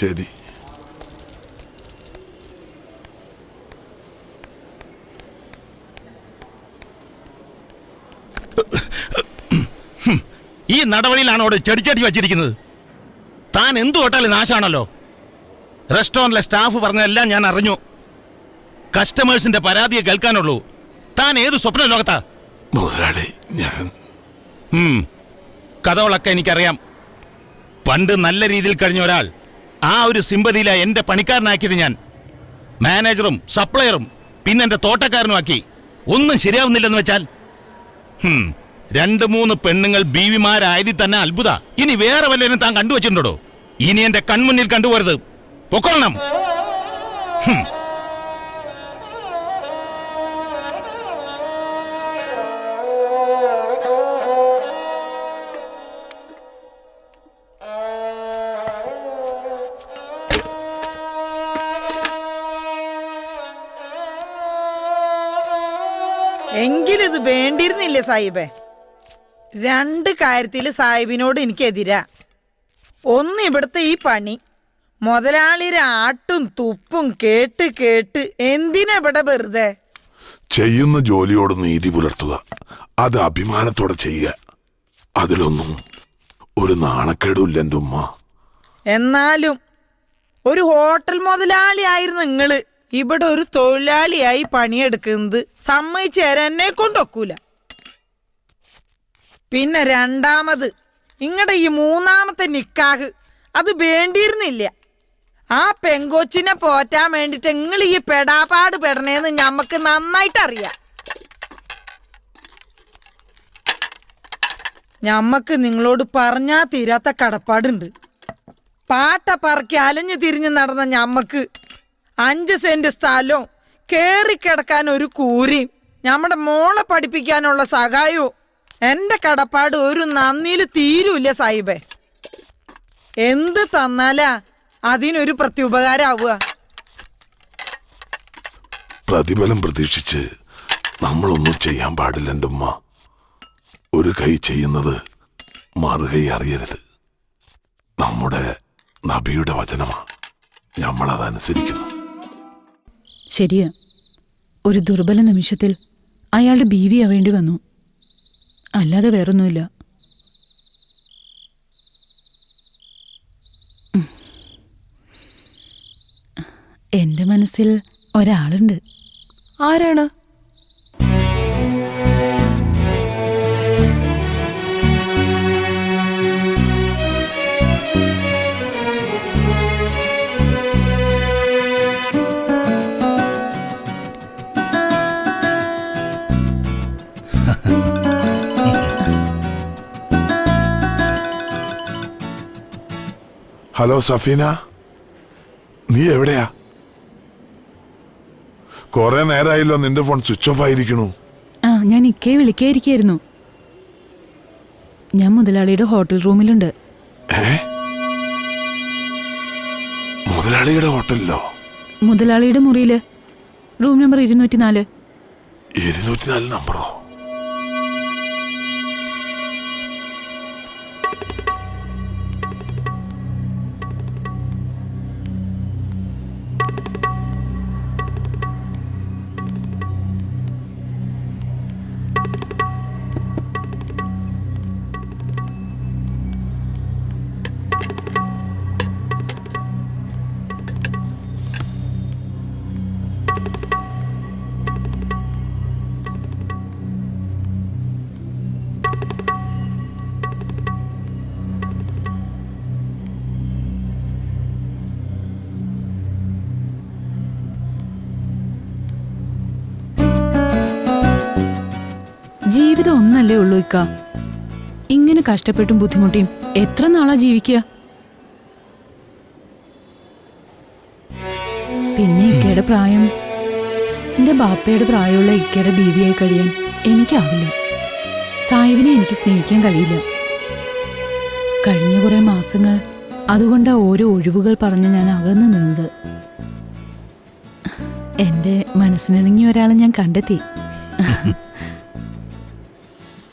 ശരി. ഈ നടപടിയിലാണ് അവിടെ ചെടിച്ചടി വച്ചിരിക്കുന്നത്. താൻ എന്തു തൊട്ടാലും നാശാണല്ലോ. റെസ്റ്റോറൻറ്റിലെ സ്റ്റാഫ് പറഞ്ഞതെല്ലാം ഞാൻ അറിഞ്ഞു. കസ്റ്റമേഴ്സിന്റെ പരാതിയെ കേൾക്കാനുള്ളൂ. താൻ ഏത് സ്വപ്ന ലോകത്താ? മുതലാളി, ഞാൻ കഥകളൊക്കെ എനിക്കറിയാം. പണ്ട് നല്ല രീതിയിൽ കഴിഞ്ഞ ഒരാൾ ആ ഒരു സിമ്പതിയില എന്റെ പണിക്കാരനാക്കിയത് ഞാൻ. മാനേജറും സപ്ലയറും പിന്നെ എന്റെ തോട്ടക്കാരനുമാക്കി. ഒന്നും ശരിയാവുന്നില്ലെന്ന് വെച്ചാൽ 2-3 പെണ്ണുങ്ങൾ ബീവിമാരായതിൽ തന്നെ അത്ഭുത. ഇനി വേറെ വല്ലവരും താൻ കണ്ടുവച്ചിട്ടുണ്ടോ? ഇനി എന്റെ കൺമുന്നിൽ കണ്ടുപോരുത്. പൊക്കോളണം. എങ്കിലിത് വേണ്ടിയിരുന്നില്ലേ സാഹിബേ? രണ്ട് കാര്യത്തിൽ സാഹിബിനോട് എനിക്കെതിരാ. ഒന്ന്, ഇവിടുത്തെ ഈ പണി മുതലാളിയുടെ ആട്ടും തുപ്പും കേട്ട് കേട്ട് എന്തിനാ ഇവിടെ വെറുതെ? ചെയ്യുന്ന ജോലിയോട് നീതി പുലർത്തുക, അത് അഭിമാനത്തോടെ ചെയ്യുക. അതിലൊന്നും ഒരു നാണക്കേടുമില്ല എൻ്റെ ഉമ്മ. എന്നാലും ഒരു ഹോട്ടൽ മുതലാളി ആയിരുന്നു നിങ്ങള് ഇവിടെ ഒരു തൊഴിലാളിയായി പണിയെടുക്കുന്നത് സമ്മതിച്ചു തരാൻ എന്നെ കൊണ്ടൊക്കൂല. പിന്നെ രണ്ടാമത്, നിങ്ങളുടെ ഈ മൂന്നാമത്തെ നിക്കാഹ് അത് വേണ്ടിയിരുന്നില്ല. ആ പെങ്കൊച്ചിനെ പോറ്റാൻ വേണ്ടിട്ട് നിങ്ങൾ ഈ പെടാപാട് പെടണേന്ന് ഞമ്മക്ക് നന്നായിട്ട് അറിയാം. ഞമ്മക്ക് നിങ്ങളോട് പറഞ്ഞാ തീരാത്ത കടപ്പാടുണ്ട്. പാട്ട പറക്കി അലഞ്ഞു തിരിഞ്ഞ് നടന്ന ഞമ്മക്ക് 5 സെന്റ് സ്ഥലവും കേറിക്കിടക്കാൻ ഒരു കൂരിയും നമ്മുടെ മോളെ പഠിപ്പിക്കാനുള്ള സഹായവും എന്റെ കടപ്പാട് ഒരു നന്ദിയിൽ തീരൂല്ല സാഹിബേ. എന്ത് തന്നാലാ അതിനൊരു പ്രത്യുപകാരാവുക? പ്രതിഫലം പ്രതീക്ഷിച്ച് നമ്മളൊന്നും ചെയ്യാൻ പാടില്ല എൻ്റെ ഉമ്മ. ഒരു കൈ ചെയ്യുന്നത് മറുകൈ അറിയരുത്. നമ്മുടെ നബിയുടെ വചനമാ, നമ്മളതനുസരിക്കുന്നു. ശരിയാ, ഒരു ദുർബല നിമിഷത്തിൽ അയാളുടെ ബീവിയാവേണ്ടി വന്നു, അല്ലാതെ വേറൊന്നുമില്ല. എന്റെ മനസ്സിൽ ഒരാളുണ്ട്. ആരാണ്? ഹലോ സഫീന, നീ എവിടെയാ? കുറെ നേരമായല്ലോ നിന്റെ ഫോൺ സ്വിച്ച് ഓഫ് ആയിരിക്കണു. ഞാൻ ഇക്കയെ വിളിക്കായിരിക്കായിരുന്നു. ഞാൻ മുതലാളിയുടെ ഹോട്ടൽ റൂമിലുണ്ട്. മുതലാളിയുടെ ഹോട്ടലിലോ? മുതലാളിയുടെ മുറിയില്, റൂം നമ്പർ 204. 204 നമ്പറോ? ജീവിതം ഒന്നല്ലേ ഉള്ളൂ ഇക്ക. ഇങ്ങനെ കഷ്ടപ്പെട്ടും ബുദ്ധിമുട്ടിയും എത്ര നാളാ ജീവിക്കുക? പിന്നെ ഇക്കയുടെ പ്രായം, എന്റെ ബാപ്പയുടെ പ്രായമുള്ള ഇക്കയുടെ ബീവിയായി കഴിയാൻ എനിക്കാവില്ല. സാഹിബിനെ എനിക്ക് സ്നേഹിക്കാൻ കഴിയില്ല. കഴിഞ്ഞ കുറെ മാസങ്ങൾ അതുകൊണ്ടാ ഓരോ ഒഴിവുകൾ പറഞ്ഞ് ഞാൻ അകന്നു നിന്നത്. എന്റെ മനസ്സിനിണങ്ങിയ ഒരാളെ ഞാൻ കണ്ടെത്തി.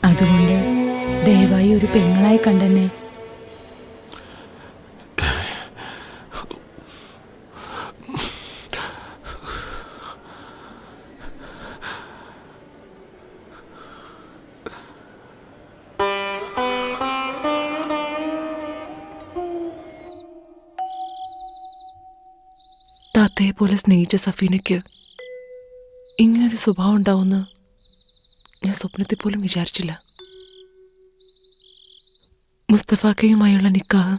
അതുകൊണ്ട് ദയവായി ഒരു പെങ്ങളായി കണ്ടെന്നെ. താത്തയെ പോലെ സ്നേഹിച്ച സഫീനയ്ക്ക് ഇങ്ങനൊരു സ്വഭാവം ഉണ്ടാവുമെന്ന് ഞാൻ സ്വപ്നത്തിൽ പോലും വിചാരിച്ചില്ല. മുസ്തഫാക്കയുമായുള്ള നിക്കാഹ്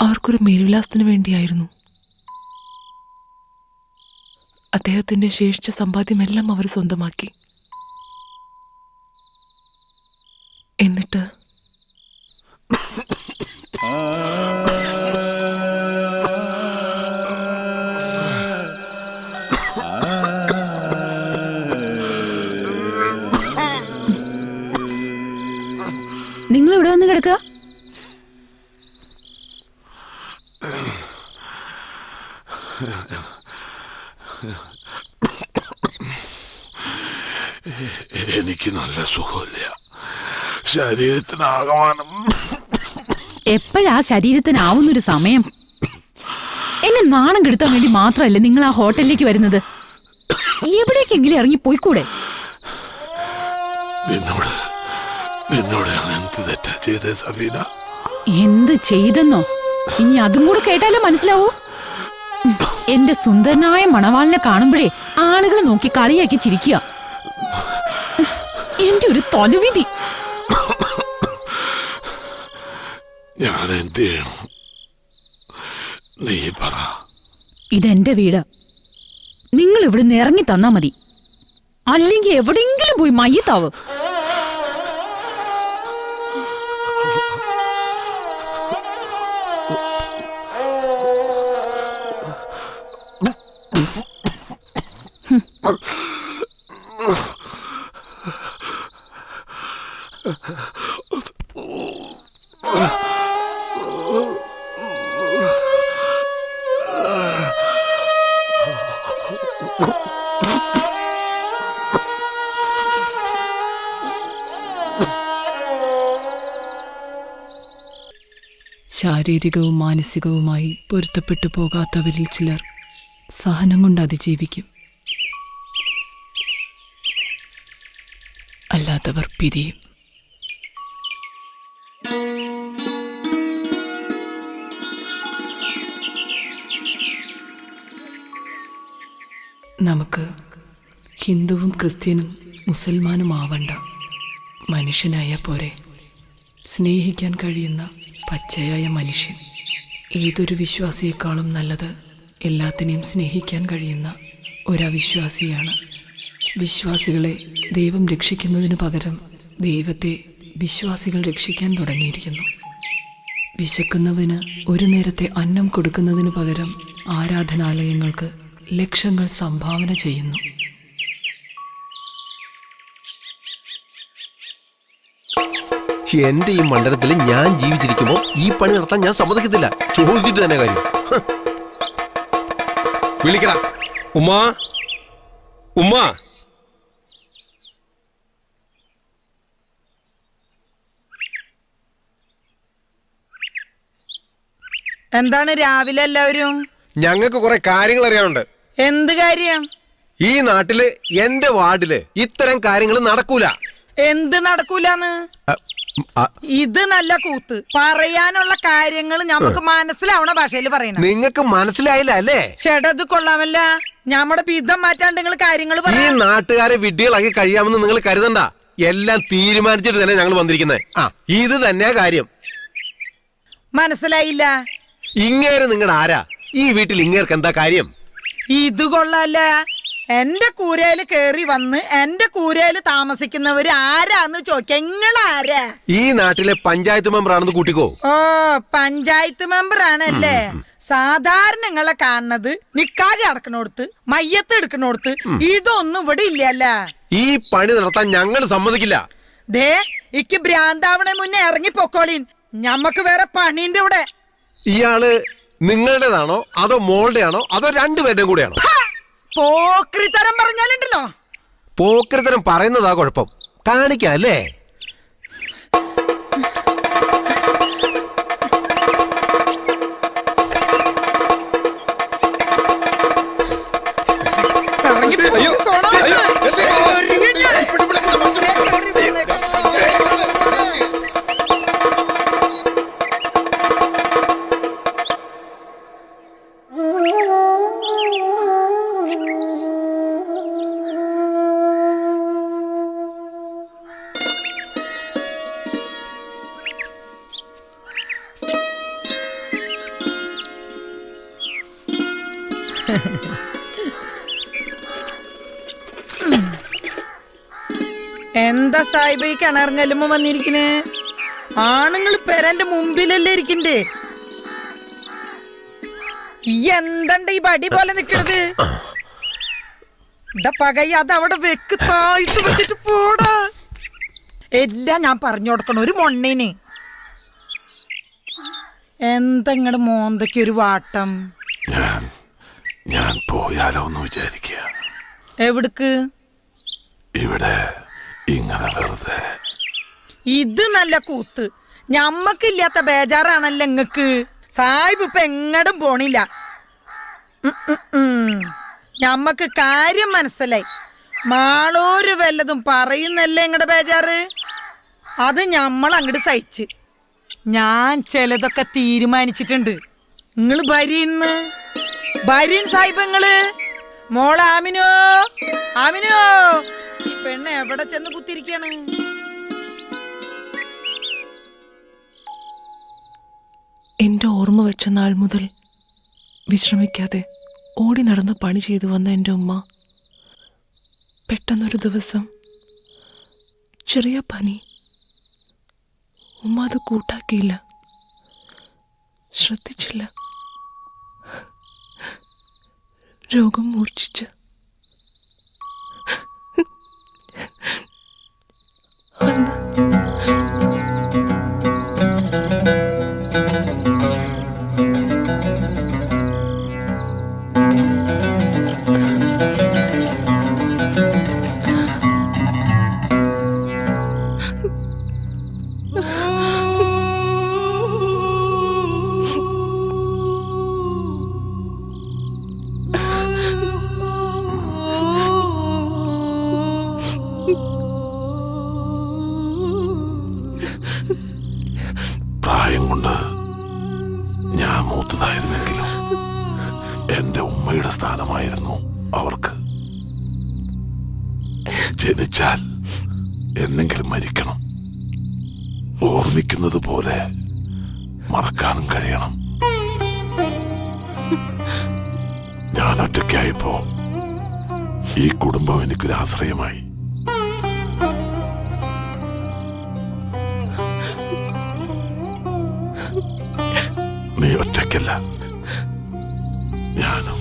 അവർക്കൊരു മേൽവിലാസത്തിന് വേണ്ടിയായിരുന്നു. അദ്ദേഹത്തിന്റെ ശേഷിച്ച സമ്പാദ്യമെല്ലാം അവർ സ്വന്തമാക്കി. എന്നിട്ട് നിങ്ങൾ ഇവിടെ വന്ന് കിടക്ക. എനിക്ക് നല്ല സുഖമില്ല, ശരീരത്തിനാകമാനം. എപ്പോഴാ ശരീരത്തിനാവുന്നൊരു സമയം? എന്നെ നാണം കെടുത്താൻ വേണ്ടി മാത്രമല്ല നിങ്ങൾ ആ ഹോട്ടലിലേക്ക് വരുന്നത്. എവിടേക്കെങ്കിലും ഇറങ്ങി പോയിക്കൂടെ? നിന്നോട് ഞാൻ എന്ത് തെറ്റാ ചെയ്തേ സഫീന? എന്ത് ചെയ്തെന്നോ? ഇനി അതും കൂടെ കേട്ടാലോ മനസ്സിലാവൂ. എന്റെ സുന്ദരനായ മണവാളിനെ കാണുമ്പോഴേ ആളുകൾ നോക്കി കളിയാക്കി ചിരിക്കുക. എന്റെ ഒരു തൊലവിധി. ഞാൻ എന്ത് ചെയ്യണം? നീ പറ. ഇതെന്റെ വീട്. നിങ്ങൾ ഇവിടുന്ന് ഇറങ്ങി തന്നാ മതി, അല്ലെങ്കിൽ എവിടെയെങ്കിലും പോയി മയ്യത്താവ്. ശാരീരികവും മാനസികവുമായി പൊരുത്തപ്പെട്ടു പോകാത്തവരിൽ ചിലർ സഹനം കൊണ്ട് അതിജീവിക്കും. അല്ലാത്തവർ പിരിയും. നമുക്ക് ഹിന്ദുവും ക്രിസ്ത്യനും മുസൽമാനും ആവണ്ട, മനുഷ്യനായ പോരെ. സ്നേഹിക്കാൻ കഴിയുന്ന പച്ചയായ മനുഷ്യൻ. ഏതൊരു വിശ്വാസിയെക്കാളും നല്ലത് എല്ലാത്തിനെയും സ്നേഹിക്കാൻ കഴിയുന്ന ഒരവിശ്വാസിയാണ്. വിശ്വാസികളെ ദൈവം രക്ഷിക്കുന്നതിനു പകരം ദൈവത്തെ വിശ്വാസികൾ രക്ഷിക്കാൻ തുടങ്ങിയിരിക്കുന്നു. വിശക്കുന്നവന് ഒരു നേരത്തെ അന്നം കൊടുക്കുന്നതിനു പകരം ആരാധനാലയങ്ങൾക്ക് ലക്ഷങ്ങൾ സംഭാവന ചെയ്യുന്നു. എന്റെ ഈ മണ്ഡലത്തിൽ ഞാൻ ജീവിച്ചിരിക്കുമ്പോ ഈ പണി നടത്താൻ ഞാൻ സമ്മതിക്കത്തില്ല. ചോദിച്ചിട്ട് തന്നെ കാര്യം. വിളിക്കടാ. ഉമ്മാ, ഉമ്മാ. എന്താണ് രാവിലെ എല്ലാവരും? ഞങ്ങൾക്ക് കുറെ കാര്യങ്ങൾ അറിയാനുണ്ട്. എന്ത് കാര്യം? ഈ നാട്ടില് എന്റെ വാർഡില് ഇത്തരം കാര്യങ്ങൾ നടക്കൂല. എന്ത് നടക്കൂലെന്ന്? ഇത് നല്ല കൂത്ത്. പറയാനുള്ള കാര്യങ്ങൾ നമുക്ക് മനസ്സിലാവണ ഭാഷയിൽ പറയണം. നിങ്ങൾക്ക് മനസ്സിലായില്ല അല്ലേ? ചേട്ടത് കൊള്ളാമല്ല. നമ്മുടെ പിതം മാറ്റാണ്ട് നിങ്ങൾ കാര്യങ്ങൾ ഈ നാട്ടുകാരെ വിഡ്ഢികളാക്കി കഴിയാമെന്ന് നിങ്ങൾ കരുതണ്ട. എല്ലാം തീരുമാനിച്ചിട്ട് തന്നെ ഞങ്ങൾ വന്നിരിക്കുന്നത്. ഇത് തന്നെയാ കാര്യം. മനസ്സിലായില്ല. ഇങ്ങേര് നിങ്ങളുടെ ആരാ? ഈ വീട്ടിൽ ഇങ്ങേർക്ക് എന്താ കാര്യം? ഇത് കൊള്ളാല്ല. എന്റെ കൂരയില് കേറി വന്ന് എന്റെ കൂരയില് താമസിക്കുന്നവര് ആരാന്ന് ചോദിക്കാം. നിങ്ങളാരാ? ഈ നാട്ടിലെ പഞ്ചായത്ത് മെമ്പർ ആണെന്ന് കൂട്ടിക്കോ. ഓ, പഞ്ചായത്ത് മെമ്പർ ആണല്ലേ. സാധാരണ നിങ്ങളെ കാണുന്നത് നിക്കാതെ അടക്കണോടത്ത്, മയ്യത്ത് എടുക്കണോടത്ത്. ഇതൊന്നും ഇവിടെ ഇല്ലല്ല. ഈ പണി നടത്താൻ ഞങ്ങൾ സമ്മതിക്കില്ല. ദേ, ഇക്ക് ഭ്രാന്താവണ മുന്നേ ഇറങ്ങി പൊക്കോളീൻ. ഞമ്മക്ക് വേറെ പണിന്റെ ഇവിടെ. ഇയാള് നിങ്ങളുടേതാണോ അതോ മോളുടെ ആണോ അതോ രണ്ടുപേരുടെയും കൂടെയാണോ? പോക്രിത്തരം പറഞ്ഞാലുണ്ടല്ലോ. പോക്രിത്തരം പറയുന്നതാ കുഴപ്പം. കാണിക്കാം അല്ലേ? എന്താ സാഹിബ് ഈ കിണറിങ്ങലുമ്പോ വന്നിരിക്കണേ? ആണുങ്ങൾ പെരന്റെ മുമ്പിലല്ലേ ഇരിക്കണ്ടേ? ഈ എന്തണ്ട ഈ ബടി പോലെ നിക്കണത്? പകയ അതവിടെ വെക്ക്. താഴ്ത്ത് വെച്ചിട്ട് പോടാ. എല്ലാം ഞാൻ പറഞ്ഞു കൊടുക്കണം ഒരു മൊണ്ണേന്. എന്തെങ്ങടെ മോന്തയ്ക്ക് ഒരു വാട്ടം? ഞാൻ പോയാലോ എന്ന് വിചാരിക്കുക. എവിടക്ക്? ഇവിടെ ഇങ്ങനെ വെറുതെ ഇത് നല്ല കൂത്ത്. ഞമ്മക്കില്ലാത്ത ബേജാറാണല്ലോ ഇങ്ങക്ക്. സാഹിബ് ഇപ്പൊ എങ്ങടും പോണില്ല. ഞമ്മക്ക് കാര്യം മനസ്സിലായി. മാളൂര് വല്ലതും പറയുന്നല്ലേ ഇങ്ങടെ ബേജാറ്. അത് ഞമ്മൾ അങ്ങോട്ട് സഹിച്ച്. ഞാൻ ചിലതൊക്കെ തീരുമാനിച്ചിട്ടുണ്ട്. നിങ്ങള് ഭരീന്ന് ഭരീൻ സാഹിബ്. നിങ്ങള് മോളെ ആമിനോ, ആമിനോ, ഈ പെണ്ണ് എവിടെ ചെന്ന് കുത്തിരിക്കാണ്? എൻ്റെ ഓർമ്മ വെച്ച നാൾ മുതൽ വിശ്രമിക്കാതെ ഓടി നടന്ന് പണി ചെയ്തു വന്ന എൻ്റെ ഉമ്മ പെട്ടെന്നൊരു ദിവസം ചെറിയ പനി. ഉമ്മ അത് കൂട്ടാക്കിയില്ല, ശ്രദ്ധിച്ചില്ല. രോഗം മൂർച്ഛിച്ച് പ്രായം കൊണ്ട് ഞാൻ മൂത്തതായിരുന്നെങ്കിലും എന്റെ ഉമ്മയുടെ സ്ഥാനമായിരുന്നു അവർക്ക്. ജനിച്ചാൽ എന്നെങ്കിലും മരിക്കണം, ഓർമ്മിക്കുന്നത് പോലെ മറക്കാനും കഴിയണം. ഞാൻ ഒറ്റയ്ക്കായപ്പോ ഈ കുടുംബം എനിക്കൊരു ആശ്രയമായി. നീ ഒറ്റയ്ക്കല്ല, ഞാനും.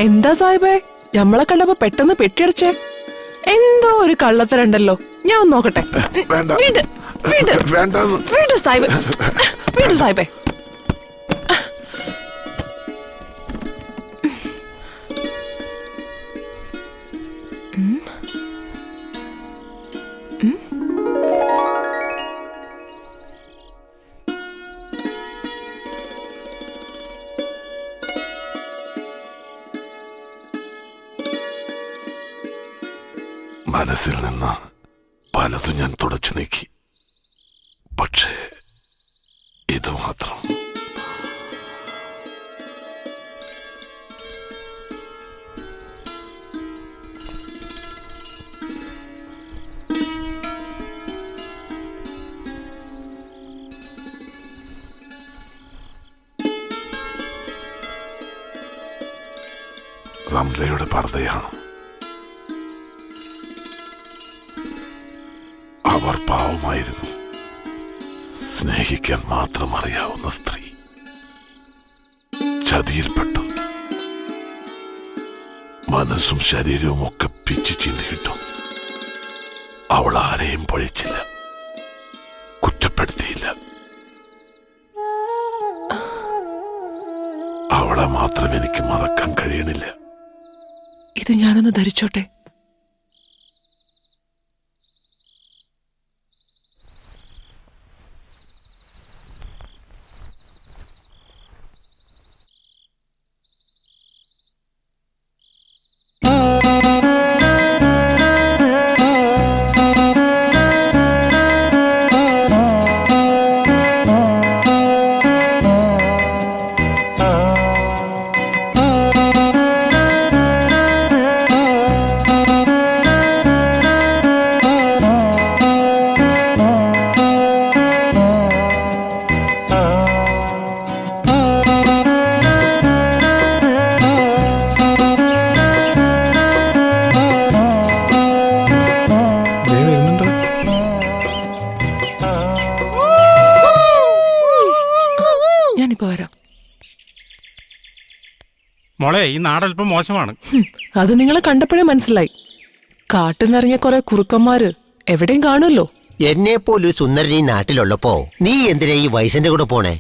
എന്താ സാഹിബേ, നമ്മളെ കണ്ടപ്പോ പെട്ടെന്ന് പെട്ടിയടച്ചേ? എന്തോ ഒരു കള്ളത്തരണ്ടല്ലോ. ഞാൻ ഒന്ന് നോക്കട്ടെ. വേണ്ട, വീട് വീട് വേണ്ട, വീട് സാഹിബ്, വീട് സാഹിബേ. മനസ്സിൽ നിന്ന് പലതും ഞാൻ തുടച്ചു നീക്കി. പക്ഷേ ഇത് മാത്രം. റംലയുടെ പർദ്ദയാണ്. അവർ പാവമായിരുന്നു, സ്നേഹിക്കാൻ മാത്രം അറിയാവുന്ന സ്ത്രീ. ചതിയിൽപ്പെട്ടു. മനസ്സും ശരീരവും ഒക്കെ പിച്ചു ചീന്തിയിട്ടു. അവൾ ആരെയും പഴിച്ചില്ല, കുറ്റപ്പെടുത്തിയില്ല. അവളെ മാത്രം എനിക്ക് മറക്കാൻ കഴിയണില്ല. ഇത് ഞാനൊന്ന് ധരിച്ചോട്ടെ? മോളെ ഈ നാടൽപ്പം മോശമാണ്. അത് നിങ്ങളെ കണ്ടപ്പോഴേ മനസ്സിലായി. കാട്ടിൽ നിന്നിറങ്ങിയ കുറെ കുറുക്കന്മാര് എവിടെയും കാണുമല്ലോ. എന്നെ പോലൊരു സുന്ദരൻ ഈ നാട്ടിലുള്ളപ്പോ നീ എന്തിനാ ഈ വയസ്സിന്റെ കൂടെ പോണേ?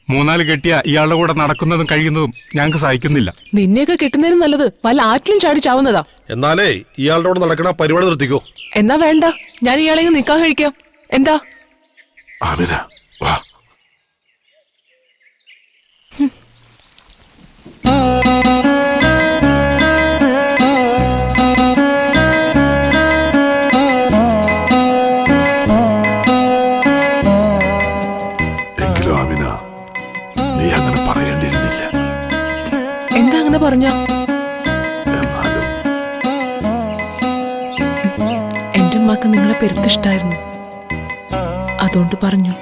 3-4 കെട്ടിയ ഇയാളുടെ കൂടെ നടക്കുന്നതും കഴിയുന്നതും ഞങ്ങൾക്ക് സഹിക്കുന്നില്ല. നിന്നെയൊക്കെ കിട്ടുന്നതിനും നല്ലത് വല്ല ആറ്റിലും ചാടി ചാവുന്നതാ. എന്നാലേ ഇയാളുടെ കൂടെ നടക്കണ പരിപാടി നിർത്തിക്കോ. എന്നാ വേണ്ട, ഞാൻ ഇയാളെ നിക്കാൻ കഴിക്കാം. എന്താ ആമിന വാ. എങ്കിലും ആമിന നീ അങ്ങനെ പറയേണ്ടിയിരുന്നില്ല. എന്താ അങ്ങനെ പറഞ്ഞ? എന്നാലും എന്റെ ഉമ്മാക്ക് നിങ്ങളെ പെരുത്തിഷ്ടായിരുന്നു, അതുകൊണ്ട് പറഞ്ഞു.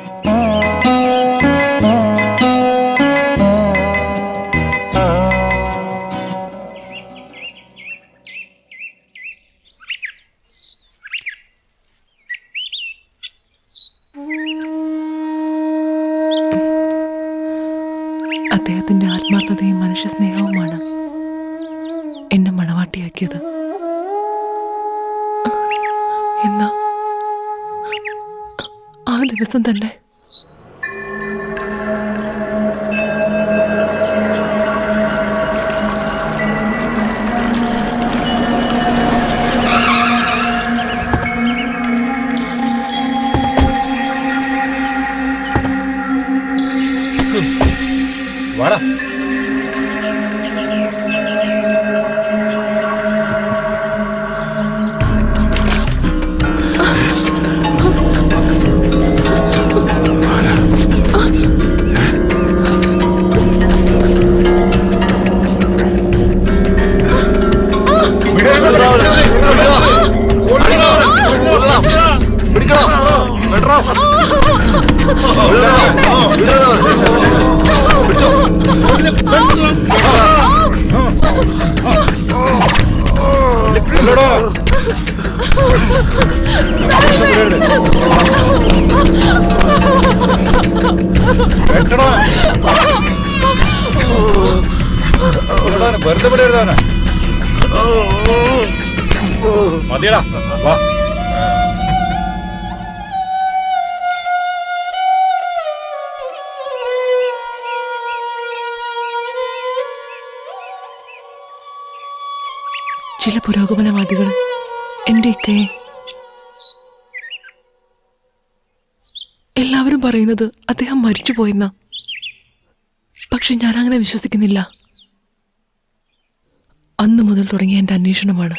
അദ്ദേഹത്തിന്റെ ആത്മാർത്ഥതയും മനുഷ്യസ്നേഹവുമാണ് എന്നെ മണവാട്ടിയാക്കിയത്. എന്നാ ആ ദിവസം തന്നെ വാടാ. മതിയടാ, വാ. ചില പുരോഗമനവാദികൾ എന്റെ ഇക്കയെ എല്ലാവരും പറയുന്നത് അദ്ദേഹം മരിച്ചുപോയെന്ന. പക്ഷെ ഞാൻ അങ്ങനെ വിശ്വസിക്കുന്നില്ല. അന്നു മുതൽ തുടങ്ങിയ എന്റെ അന്വേഷണമാണ്.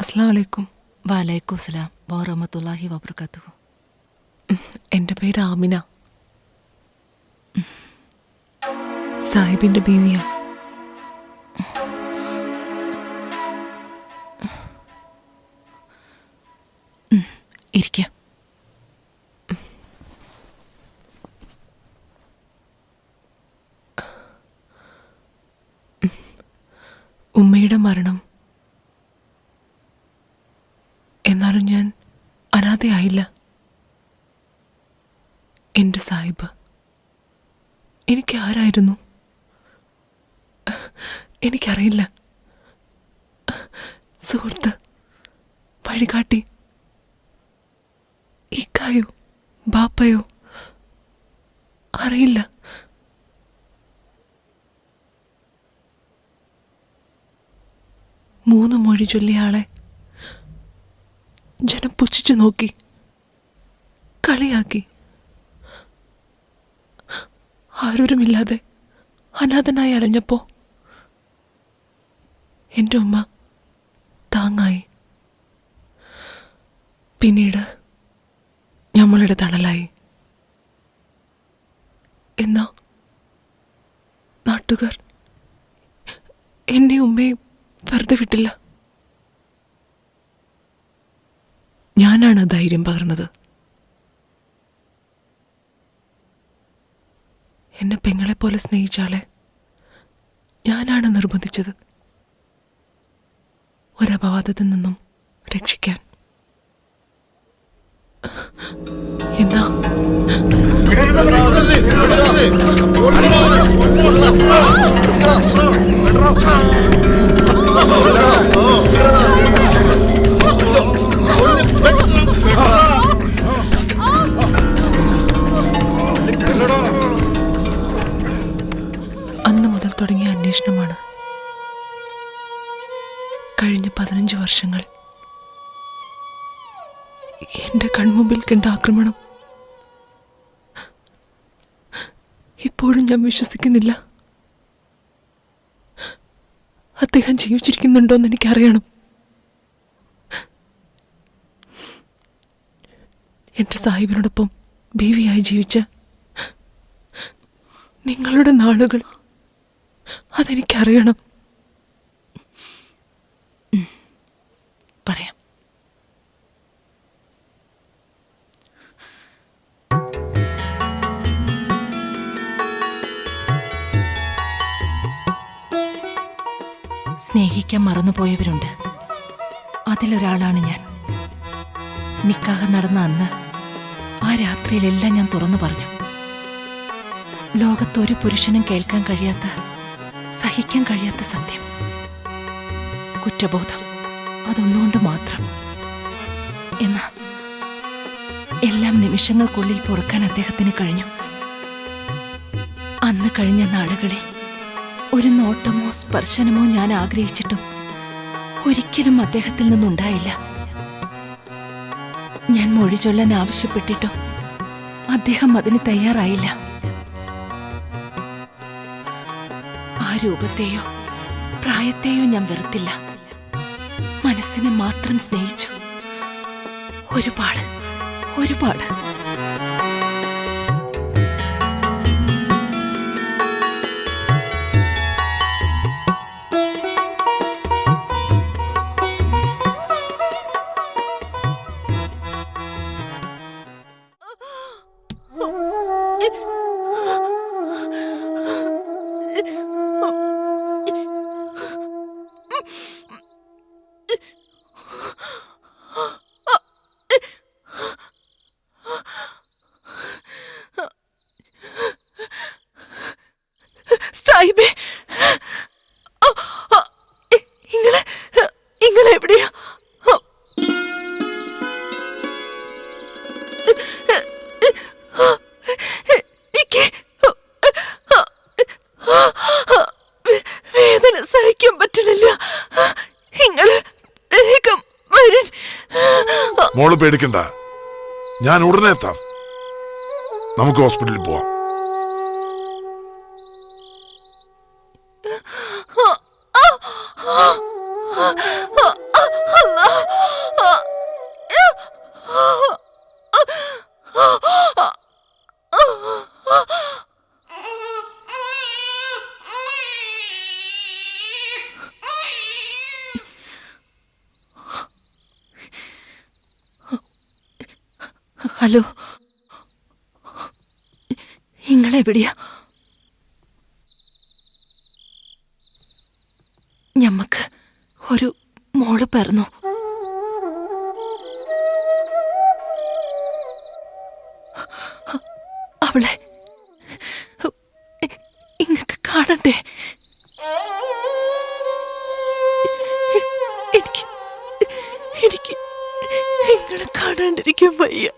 അസ്സലാമു അലൈക്കും. വലൈക്കും സലാം വറഹ്മത്തുള്ളാഹി വബറകാതുഹു. എൻ്റെ പേര് ആമിന, സാഹിബിന്റെ ബീവിയ. ഇരിക്കാം. ഉമ്മയുടെ മരണം, എന്നാലും ഞാൻ അനാഥയായില്ല. എൻ്റെ സാഹിബ് എനിക്ക് ആരായിരുന്നു? എനിക്കറിയില്ല. സുഹൃത്ത്, വഴികാട്ടി, ഇക്കായോ ബാപ്പയോ അറിയില്ല. മൂന്ന് മൊഴി ചൊല്ലിയ ആളെ ജനം പുച്ഛിച്ചു നോക്കി, കളിയാക്കി. ആരൂരുമില്ലാതെ അനാഥനായി അലഞ്ഞപ്പോ എൻ്റെ ഉമ്മ താങ്ങായി. പിന്നീട് ഞമ്മളുടെ തണലായി. എന്നാ നാട്ടുകാർ എന്നെ ഉമ്മയെ വെറുതെ വിട്ടില്ല. ഞാനാണ് ധൈര്യം പകർന്നത്. എന്നെ പെങ്ങളെപ്പോലെ സ്നേഹിച്ചാളെ ഞാനാണ് നിർബന്ധിച്ചത്, ഒരപവാദത്തിൽ നിന്നും രക്ഷിക്കാൻ. എന്നാ അന്ന് മുതൽ തുടങ്ങിയ അന്വേഷണമാണ്. കഴിഞ്ഞ 15 വർഷങ്ങൾ എന്റെ കൺമുമ്പിൽ കണ്ട ആക്രമണം ഇപ്പോഴും ഞാൻ വിശ്വസിക്കുന്നില്ല. അദ്ദേഹം ജീവിച്ചിരിക്കുന്നുണ്ടോന്ന് എനിക്കറിയണം. എന്റെ സാഹിബിനോടൊപ്പം ബീവിയായി ജീവിച്ച നിങ്ങളുടെ നാളുകൾ അതെനിക്കറിയണം. പറയാം. സ്നേഹിക്കാൻ മറന്നുപോയവരുണ്ട്. അതിലൊരാളാണ് ഞാൻ. നിക്കാഹ് നടന്ന അന്ന് ആ രാത്രിയിലെല്ലാം ഞാൻ തുറന്നു പറഞ്ഞു. ലോകത്തൊരു പുരുഷനും കേൾക്കാൻ കഴിയാത്ത, സഹിക്കാൻ കഴിയാത്ത സത്യം. കുറ്റബോധം അതൊന്നുകൊണ്ട് മാത്രം. എന്നാ എല്ലാം നിമിഷങ്ങൾക്കുള്ളിൽ പൊറുക്കാൻ അദ്ദേഹത്തിന് കഴിഞ്ഞു. അന്ന് കഴിഞ്ഞ നാളുകളിൽ ഒരു നോട്ടമോ സ്പർശനമോ ഞാൻ ആഗ്രഹിച്ചിട്ടും ഒരിക്കലും അദ്ദേഹത്തിൽ നിന്നുണ്ടായില്ല. ഞാൻ മൊഴി ചൊല്ലാൻ ആവശ്യപ്പെട്ടിട്ടോ അദ്ദേഹം അതിന് തയ്യാറായില്ല. ആ രൂപത്തെയോ പ്രായത്തെയോ ഞാൻ വെറുത്തില്ല. മനസ്സിനെ മാത്രം സ്നേഹിച്ചു. ഒരുപാട് ഒരുപാട്. സാഹിബേ, ഇങ്ങളെവിടെയാ? വേദന സഹിക്കാൻ പറ്റണില്ല. ഇങ്ങള് വേഗം വരൻ. മോള് പേടിക്കണ്ട, ഞാൻ ഉടനെ എത്താം. നമുക്ക് ഹോസ്പിറ്റലിൽ പോവാം. ഹലോ, ഇങ്ങളെവിടെയാ? ഞമ്മക്ക് ഒരു മോള് പിറന്നു. അവളെ കാണണ്ടേ? എനിക്ക് എനിക്ക് നിങ്ങളെ കാണാണ്ടിരിക്കാൻ വയ്യ.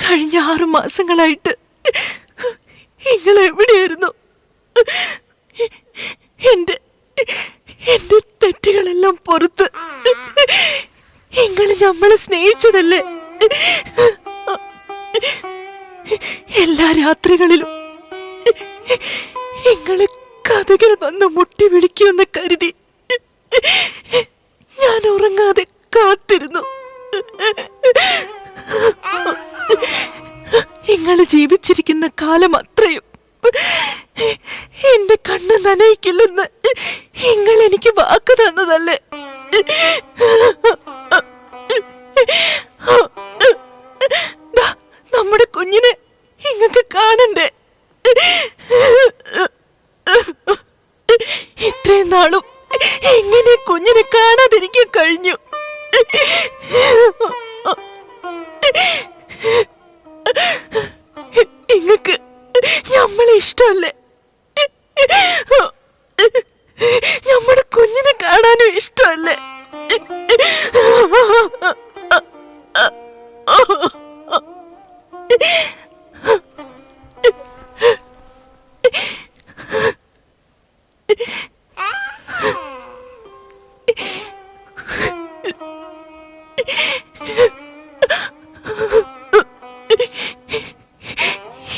കഴിഞ്ഞ 6 മാസങ്ങളായിട്ട് നിങ്ങൾ എവിടെയായിരുന്നു? എന്റെ തെറ്റുകളെല്ലാം പുറത്ത് നിങ്ങൾ നമ്മളെ സ്നേഹിച്ചതല്ലേ? എല്ലാ രാത്രികളിലും നിങ്ങളെ കഥകൾ വന്ന് മുട്ടി വിളിക്കുമെന്ന് കരുതി ഞാൻ ഉറങ്ങാതെ കാത്തിരുന്നു. നിങ്ങൾ ജീവിച്ചിരിക്കുന്ന കാലം അത്രയും എന്റെ കണ്ണ് നനയിക്കില്ലെന്ന് നിങ്ങൾ എനിക്ക് വാക്ക് തന്നതല്ലേ? നമ്മുടെ കുഞ്ഞിനെ നിങ്ങൾക്ക് കാണണ്ടേ? ഇത്രയും നാളും എങ്ങനെ കുഞ്ഞിനെ കാണാതിരിക്കാൻ കഴിഞ്ഞു? നിങ്ങൾക്ക് നമ്മളെ ഇഷ്ടമല്ലേ? നമ്മുടെ കുഞ്ഞിനെ കാണാനും ഇഷ്ടമല്ലേ?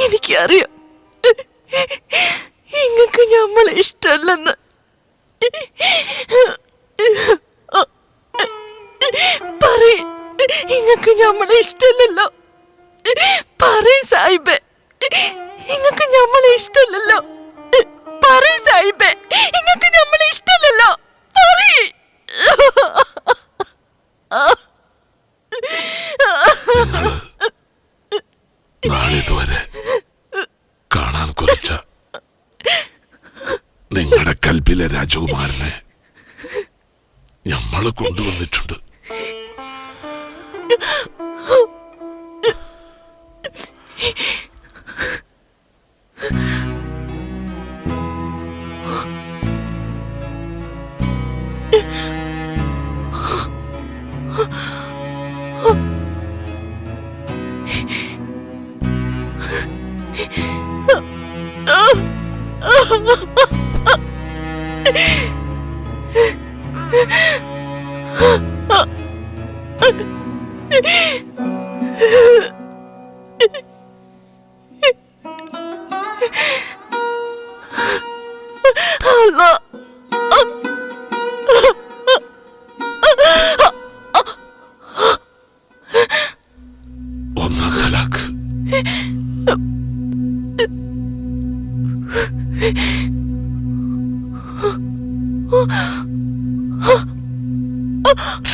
എനിക്കറിയാം നിങ്ങൾക്ക് നമ്മളെ ഇഷ്ടമല്ലെന്ന്. പറയും നിങ്ങൾക്ക് നമ്മളെ ഇഷ്ടമല്ലല്ലോ. പറയും സാഹിബേ, നിങ്ങൾക്ക് നമ്മളെ ഇഷ്ടമല്ലല്ലോ. പറയും സാഹിബേ, നിങ്ങൾക്ക് നമ്മളെ ഇഷ്ടമല്ലല്ലോ. പറയും. നാളിതുവരെ കാണാൻ കുറച്ച നിങ്ങളുടെ കൽബിലെ രാജകുമാരനെ ഞമ്മള് കൊണ്ടുവന്നിട്ടുണ്ട്.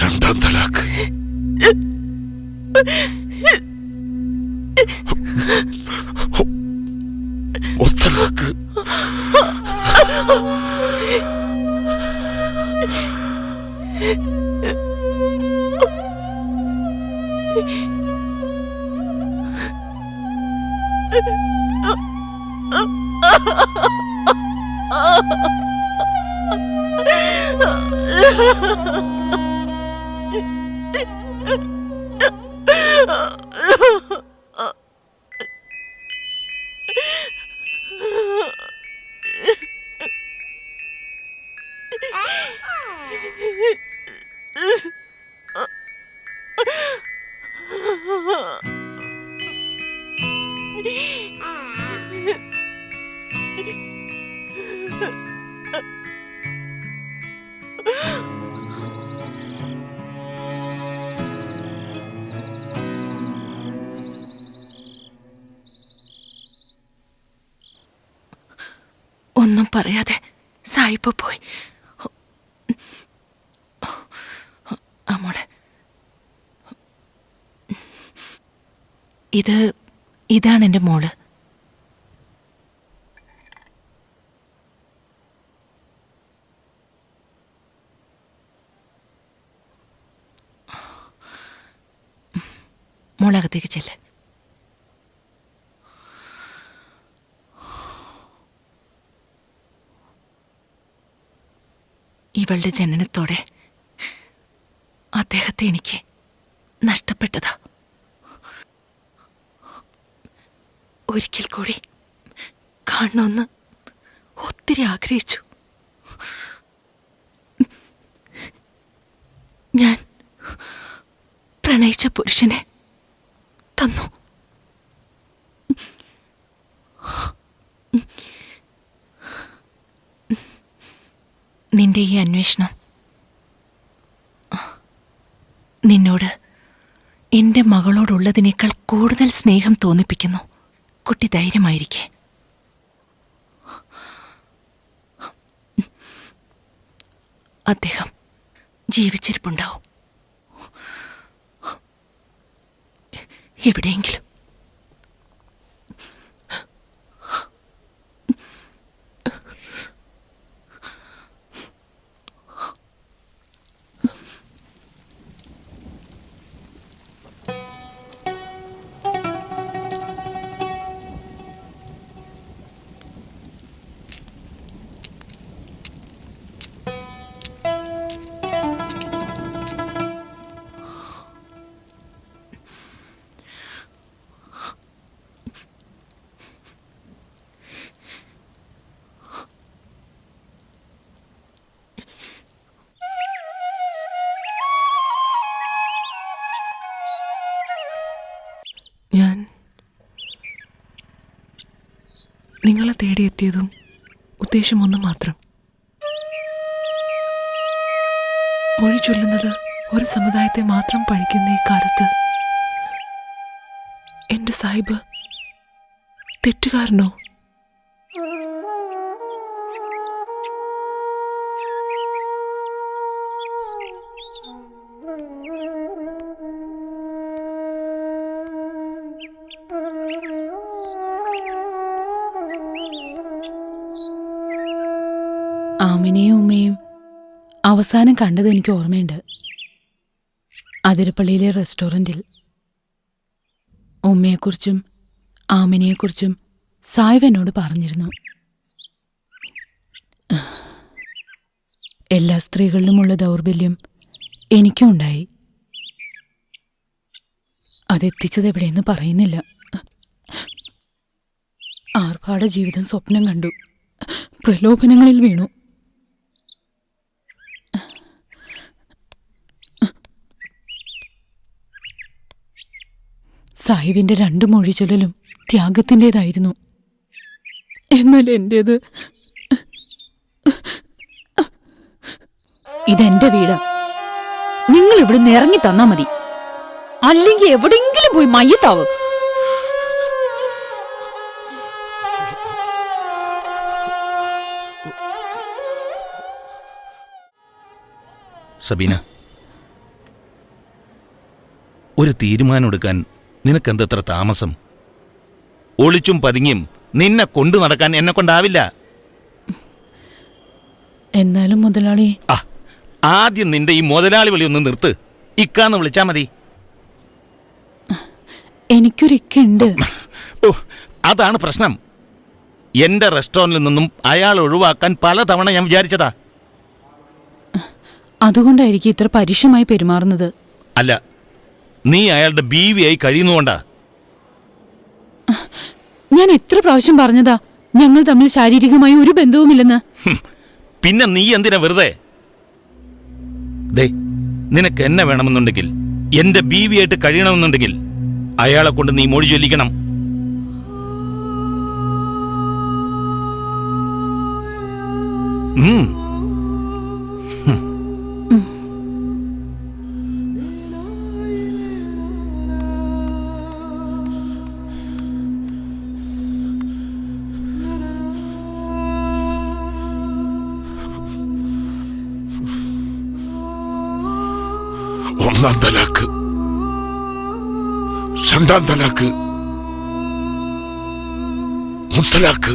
രണ്ടാം തലാഖ്. മുത്തലാഖ്. ഒന്നും പറയാതെ സായിപ്പ് പോയി. മോളെ, ഇതാണ് എൻ്റെ മോള്. മോളകത്തേക്ക് ചെല്ല്. ഇവളുടെ ജനനത്തോടെ അദ്ദേഹത്തെ എനിക്ക് നഷ്ടപ്പെട്ടതാ. ഒരിക്കൽ കൂടി കാണണമെന്ന് ഒത്തിരി ആഗ്രഹിച്ചു. ഞാൻ പ്രണയിച്ച പുരുഷനെ തന്നു. നിന്റെ ഈ അന്വേഷണം നിന്നോട് എൻ്റെ മകളോടുള്ളതിനേക്കാൾ കൂടുതൽ സ്നേഹം തോന്നിപ്പിക്കുന്നു. കുട്ടി ധൈര്യമായിരിക്കെ. അദ്ദേഹം ജീവിച്ചിരിപ്പുണ്ടാവും എവിടെയെങ്കിലും. ഞാൻ നിങ്ങളെ തേടിയെത്തിയതും ഉദ്ദേശം ഒന്ന് മാത്രം. മൊഴി ചൊല്ലുന്നത് ഒരു സമുദായത്തെ മാത്രം പഴിക്കുന്ന ഈ കാലത്ത് എൻ്റെ സാഹിബ് തെറ്റുകാരനോ? ആമിനെയും ഉമ്മയും അവസാനം കണ്ടത് എനിക്ക് ഓർമ്മയുണ്ട്. അതിരപ്പള്ളിയിലെ റെസ്റ്റോറൻറ്റിൽ. ഉമ്മയെക്കുറിച്ചും ആമിനെക്കുറിച്ചും സായിബ് എന്നോട് പറഞ്ഞിരുന്നു. എല്ലാ സ്ത്രീകളിലുമുള്ള ദൗർബല്യം എനിക്കും ഉണ്ടായി. അതെത്തിച്ചത് എവിടെയെന്ന് പറയുന്നില്ല. ആർഭാട ജീവിതം സ്വപ്നം കണ്ടു, പ്രലോഭനങ്ങളിൽ വീണു. സാഹിബിന്റെ 2 മൊഴിചൊല്ലലും ത്യാഗത്തിൻ്റെതായിരുന്നു. എന്നാൽ എന്റേത് ഇതെന്റെ വീടാ. നിങ്ങൾ ഇവിടുന്ന് ഇറങ്ങി തന്നാ മതി, അല്ലെങ്കിൽ എവിടെയെങ്കിലും പോയി മയ്യത്താവും. സബീന, ഒരു തീരുമാനമെടുക്കാൻ നിനക്കെന്തത്ര താമസം? ഒളിച്ചും പതുങ്ങിയും നിന്നെ കൊണ്ടു നടക്കാൻ എന്നെ കൊണ്ടാവില്ല. എന്നാലും മുതലാളി, ആദ്യം നിന്റെ ഈ മുതലാളി വിളി ഒന്ന് നിർത്ത്. ഇക്കാന്ന് വിളിച്ചാ മതി. എനിക്കൊരിക്കുണ്ട്. ഓ, അതാണ് പ്രശ്നം. എന്റെ റെസ്റ്റോറൻറ്റിൽ നിന്നും അയാൾ ഒഴിവാക്കാൻ പലതവണ ഞാൻ വിചാരിച്ചതാ. അതുകൊണ്ടായിരിക്കും ഇത്ര പരുഷമായി പെരുമാറുന്നത്. അല്ല, നീ അയാളുടെ ബീവിയായി കഴിയുന്നുകൊണ്ടാ. ഞാൻ എത്ര പ്രാവശ്യം പറഞ്ഞതാ ഞങ്ങൾ തമ്മിൽ ശാരീരികമായി ഒരു ബന്ധവുമില്ലെന്ന്. പിന്നെ നീ എന്തിനാ വെറുതെ? ദേ, നിനക്ക് എന്നെ വേണമെന്നുണ്ടെങ്കിൽ, എന്റെ ബീവിയായിട്ട് കഴിയണമെന്നുണ്ടെങ്കിൽ അയാളെ കൊണ്ട് നീ മൊഴി ചൊല്ലിക്കണം. ഒന്നാം തലാക്ക്, രണ്ടാം തലാക്ക്, മുത്തലാക്ക്.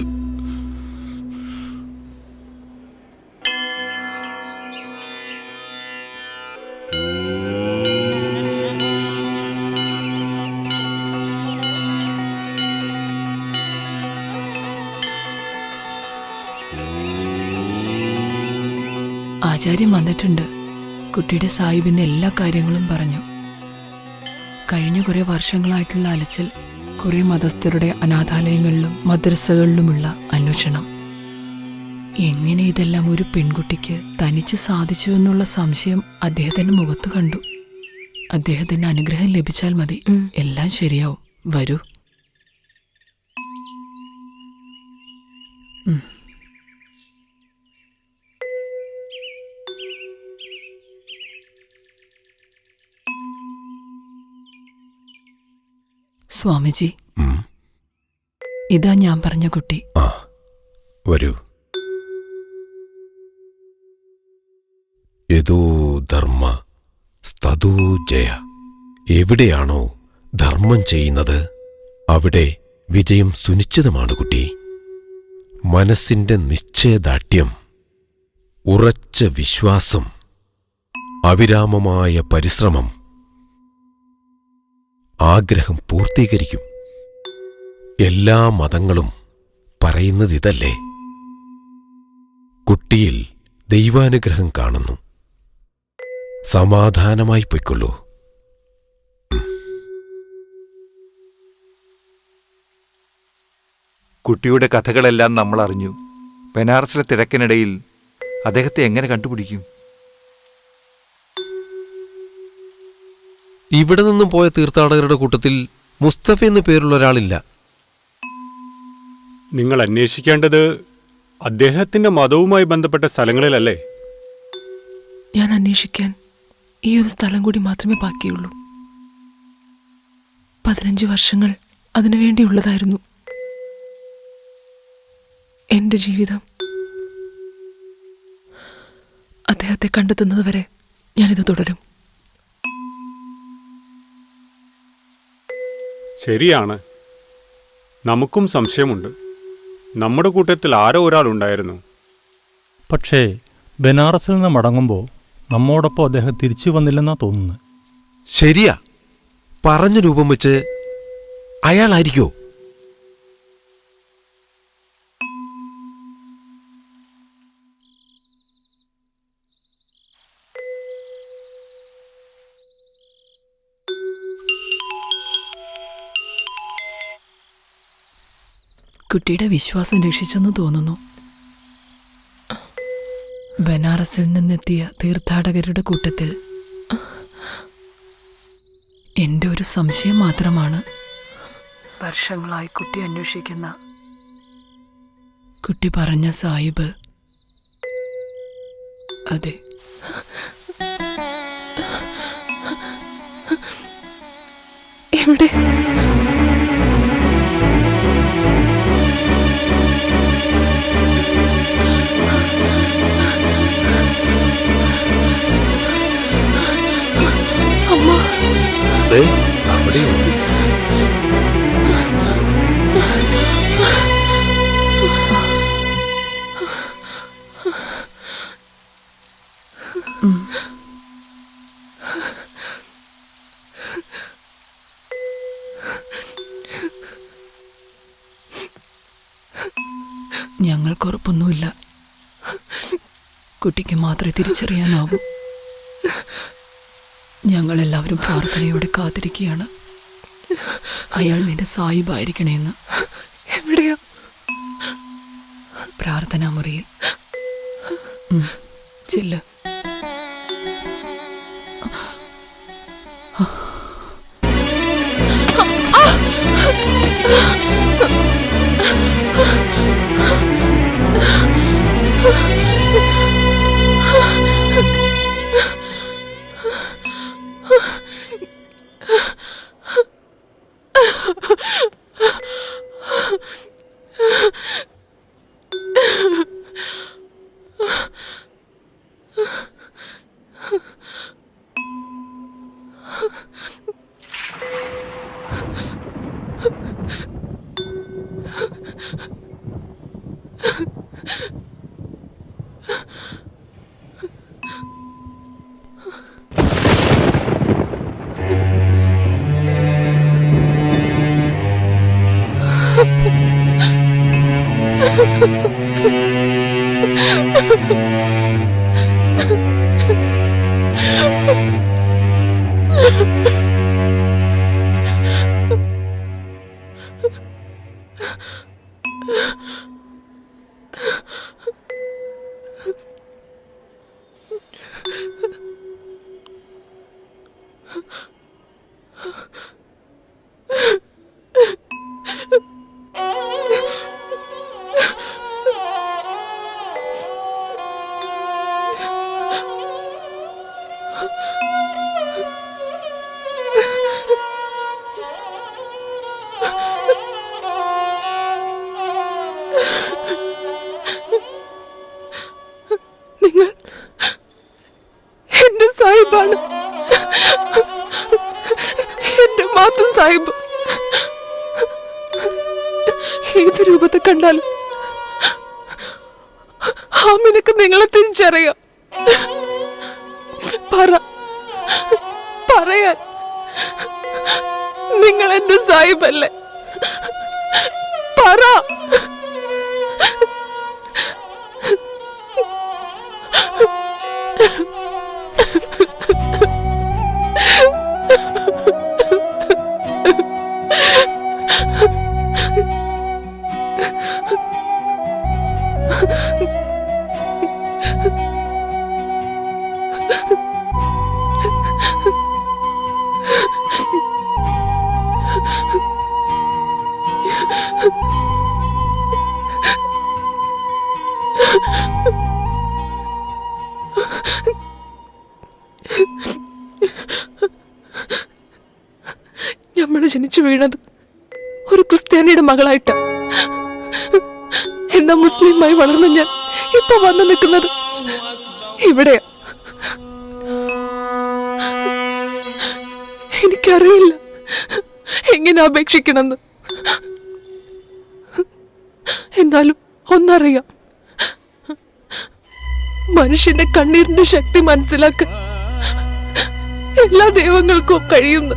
ആചാര്യം വന്നിട്ടുണ്ട്. കുട്ടിയുടെ സാഹിബിന്റെ എല്ലാ കാര്യങ്ങളും പറഞ്ഞു. കഴിഞ്ഞ കുറെ വർഷങ്ങളായിട്ടുള്ള അലച്ചിൽ, കുറെ മതസ്ഥരുടെ അനാഥാലയങ്ങളിലും മദ്രസകളിലുമുള്ള അന്വേഷണം. എങ്ങനെ ഇതെല്ലാം ഒരു പെൺകുട്ടിക്ക് തനിച്ച് സാധിച്ചു എന്നുള്ള സംശയം അദ്ദേഹത്തിന്റെ മുഖത്ത് കണ്ടു. അദ്ദേഹത്തിന്റെ അനുഗ്രഹം ലഭിച്ചാൽ മതി, എല്ലാം ശരിയാവും. വരൂ. സ്വാമിജി, ഇതാ ഞാൻ പറഞ്ഞ കുട്ടി. വരൂ. യദോ ധർമ്മ സ്തതോ ജയ. എവിടെയാണോ ധർമ്മം ചെയ്യുന്നത് അവിടെ വിജയം സുനിശ്ചിതമാണ് കുട്ടി. മനസ്സിന്റെ നിശ്ചയദാർഢ്യം, ഉറച്ച വിശ്വാസം, അവിരാമമായ പരിശ്രമം ആഗ്രഹം പൂർത്തീകരിക്കും. എല്ലാ മതങ്ങളും പറയുന്നതിതല്ലേ. കുട്ടിയിൽ ദൈവാനുഗ്രഹം കാണുന്നു. സമാധാനമായി പൊയ്ക്കൊള്ളൂ. കുട്ടിയുടെ കഥകളെല്ലാം നമ്മൾ അറിഞ്ഞു. ബനാറസിലെ തിരക്കിനിടയിൽ അദ്ദേഹത്തെ എങ്ങനെ കണ്ടുപിടിക്കും? ഇവിടെ നിന്നും പോയ തീർത്ഥാടകരുടെ കൂട്ടത്തിൽ മുസ്തഫ എന്നു പേരുള്ള ഒരാളില്ല. നിങ്ങൾ അന്വേഷിക്കേണ്ടത് അദ്ദേഹത്തിന്റെ മതവുമായി ബന്ധപ്പെട്ട സ്ഥലങ്ങളിലല്ലേ? ഞാൻ അന്വേഷിക്കാൻ ഈ ഒരു സ്ഥലം കൂടി മാത്രമേ ബാക്കിയുള്ളൂ. 15 വർഷങ്ങൾ അതിനു വേണ്ടിയുള്ളതായിരുന്നു. എന്റെ ജീവിതം അദ്ദേഹത്തെ കണ്ടെത്തുന്നതുവരെ ഞാനിത് തുടരും. ശരിയാണ്, നമുക്കും സംശയമുണ്ട്. നമ്മുടെ കൂട്ടത്തിൽ ആരോ ഒരാളുണ്ടായിരുന്നു. പക്ഷേ ബനാറസിൽ നിന്ന് മടങ്ങുമ്പോൾ നമ്മോടൊപ്പം അദ്ദേഹം തിരിച്ചു വന്നില്ലെന്നാ തോന്നുന്നത്. ശരിയാ, പറഞ്ഞ രൂപം വെച്ച് അയാളായിരിക്കോ? കുട്ടിയുടെ വിശ്വാസം രക്ഷിച്ചെന്ന് തോന്നുന്നു. ബനാറസിൽ നിന്നെത്തിയ തീർത്ഥാടകരുടെ കൂട്ടത്തിൽ എൻ്റെ ഒരു സംശയം മാത്രമാണ്. വർഷങ്ങളായി കുട്ടി അന്വേഷിക്കുന്ന കുട്ടി പറഞ്ഞ സാഹിബ്, അതെ, എവിടെ? അവിടെയുണ്ട്. ഞങ്ങൾക്കുറപ്പൊന്നുമില്ല. കുട്ടിക്ക് മാത്രമേ തിരിച്ചറിയാനാവൂ. ഞങ്ങളെല്ലാവരും പ്രാർത്ഥനയോടെ കാത്തിരിക്കുകയാണ്. അയാൾ നിന്റെ സാഹിബായിരിക്കണേന്ന്. എവിടെയാ? പ്രാർത്ഥനാ മുറിയിൽ. ചെല്ല്. നിങ്ങൾ എന്റെ സാഹിബാണ്, എന്റെ മാത്രം സാഹിബ്. ഏത് രൂപത്തെ കണ്ടാലും ആമിനക്ക് നിങ്ങളെ തിരിച്ചറിയാം. പറയാൻ നിങ്ങൾ എന്റെ സാഹിബല്ലേ? പറ. നമ്മള് ജനിച്ചു വീണത് ഒരു ക്രിസ്ത്യാനിയുടെ മകളായിട്ട. എന്താ മുസ്ലിമായി വളർന്ന ഞാൻ ഇപ്പൊ വന്നു നിൽക്കുന്നത് ഇവിടെയാ. എനിക്കറിയില്ല എങ്ങനെ അപേക്ഷിക്കണമെന്ന്. എന്നാലും ഒന്നറിയാം, മനുഷ്യന്റെ കണ്ണീരിന്റെ ശക്തി മനസ്സിലാക്കാൻ എല്ലാ ദൈവങ്ങൾക്കും കഴിയുന്നു.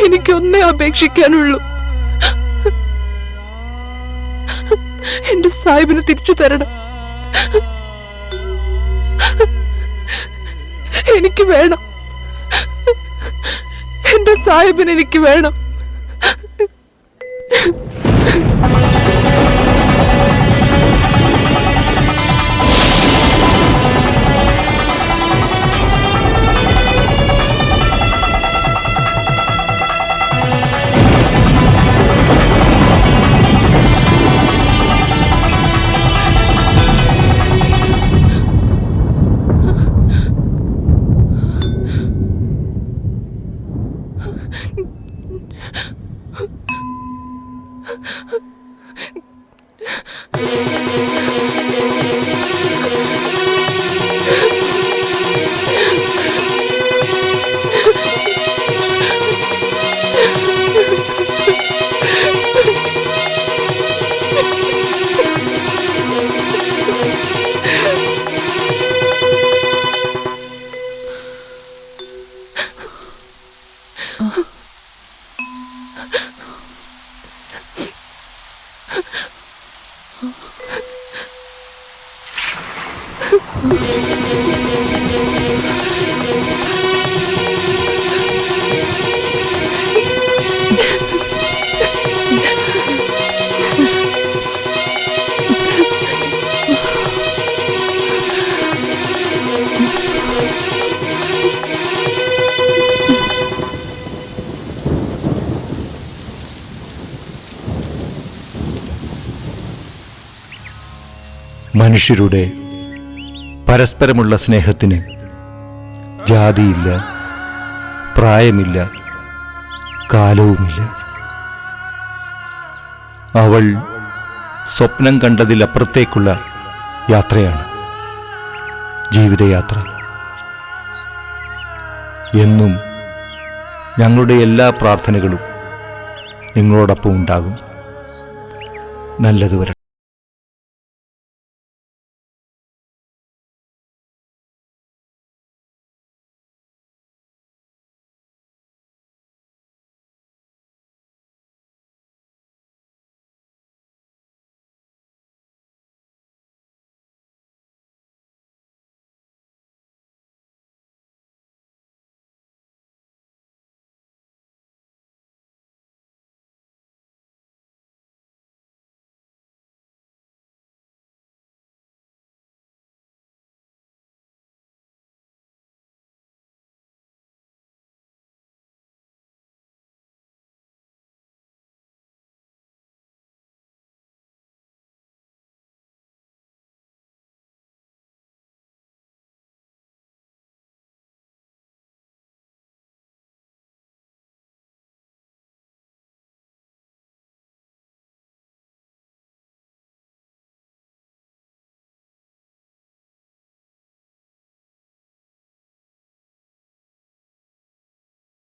എനിക്കൊന്നേ അപേക്ഷിക്കാനുള്ളൂ, എന്റെ സാഹിബിന് തിരിച്ചു തരണം. എനിക്ക് വേണം, എന്റെ സാഹിബിന് എനിക്ക് വേണം. മനുഷ്യരുടെ പരസ്പരമുള്ള സ്നേഹത്തിന് ജാതിയില്ല, പ്രായമില്ല, കാലവുമില്ല. അവൾ സ്വപ്നം കണ്ടതിലപ്പുറത്തേക്കുള്ള യാത്രയാണ് ജീവിതയാത്ര. എന്നും ഞങ്ങളുടെ എല്ലാ പ്രാർത്ഥനകളും നിങ്ങളോടൊപ്പം ഉണ്ടാകും. നല്ലത് വരട്ടെ.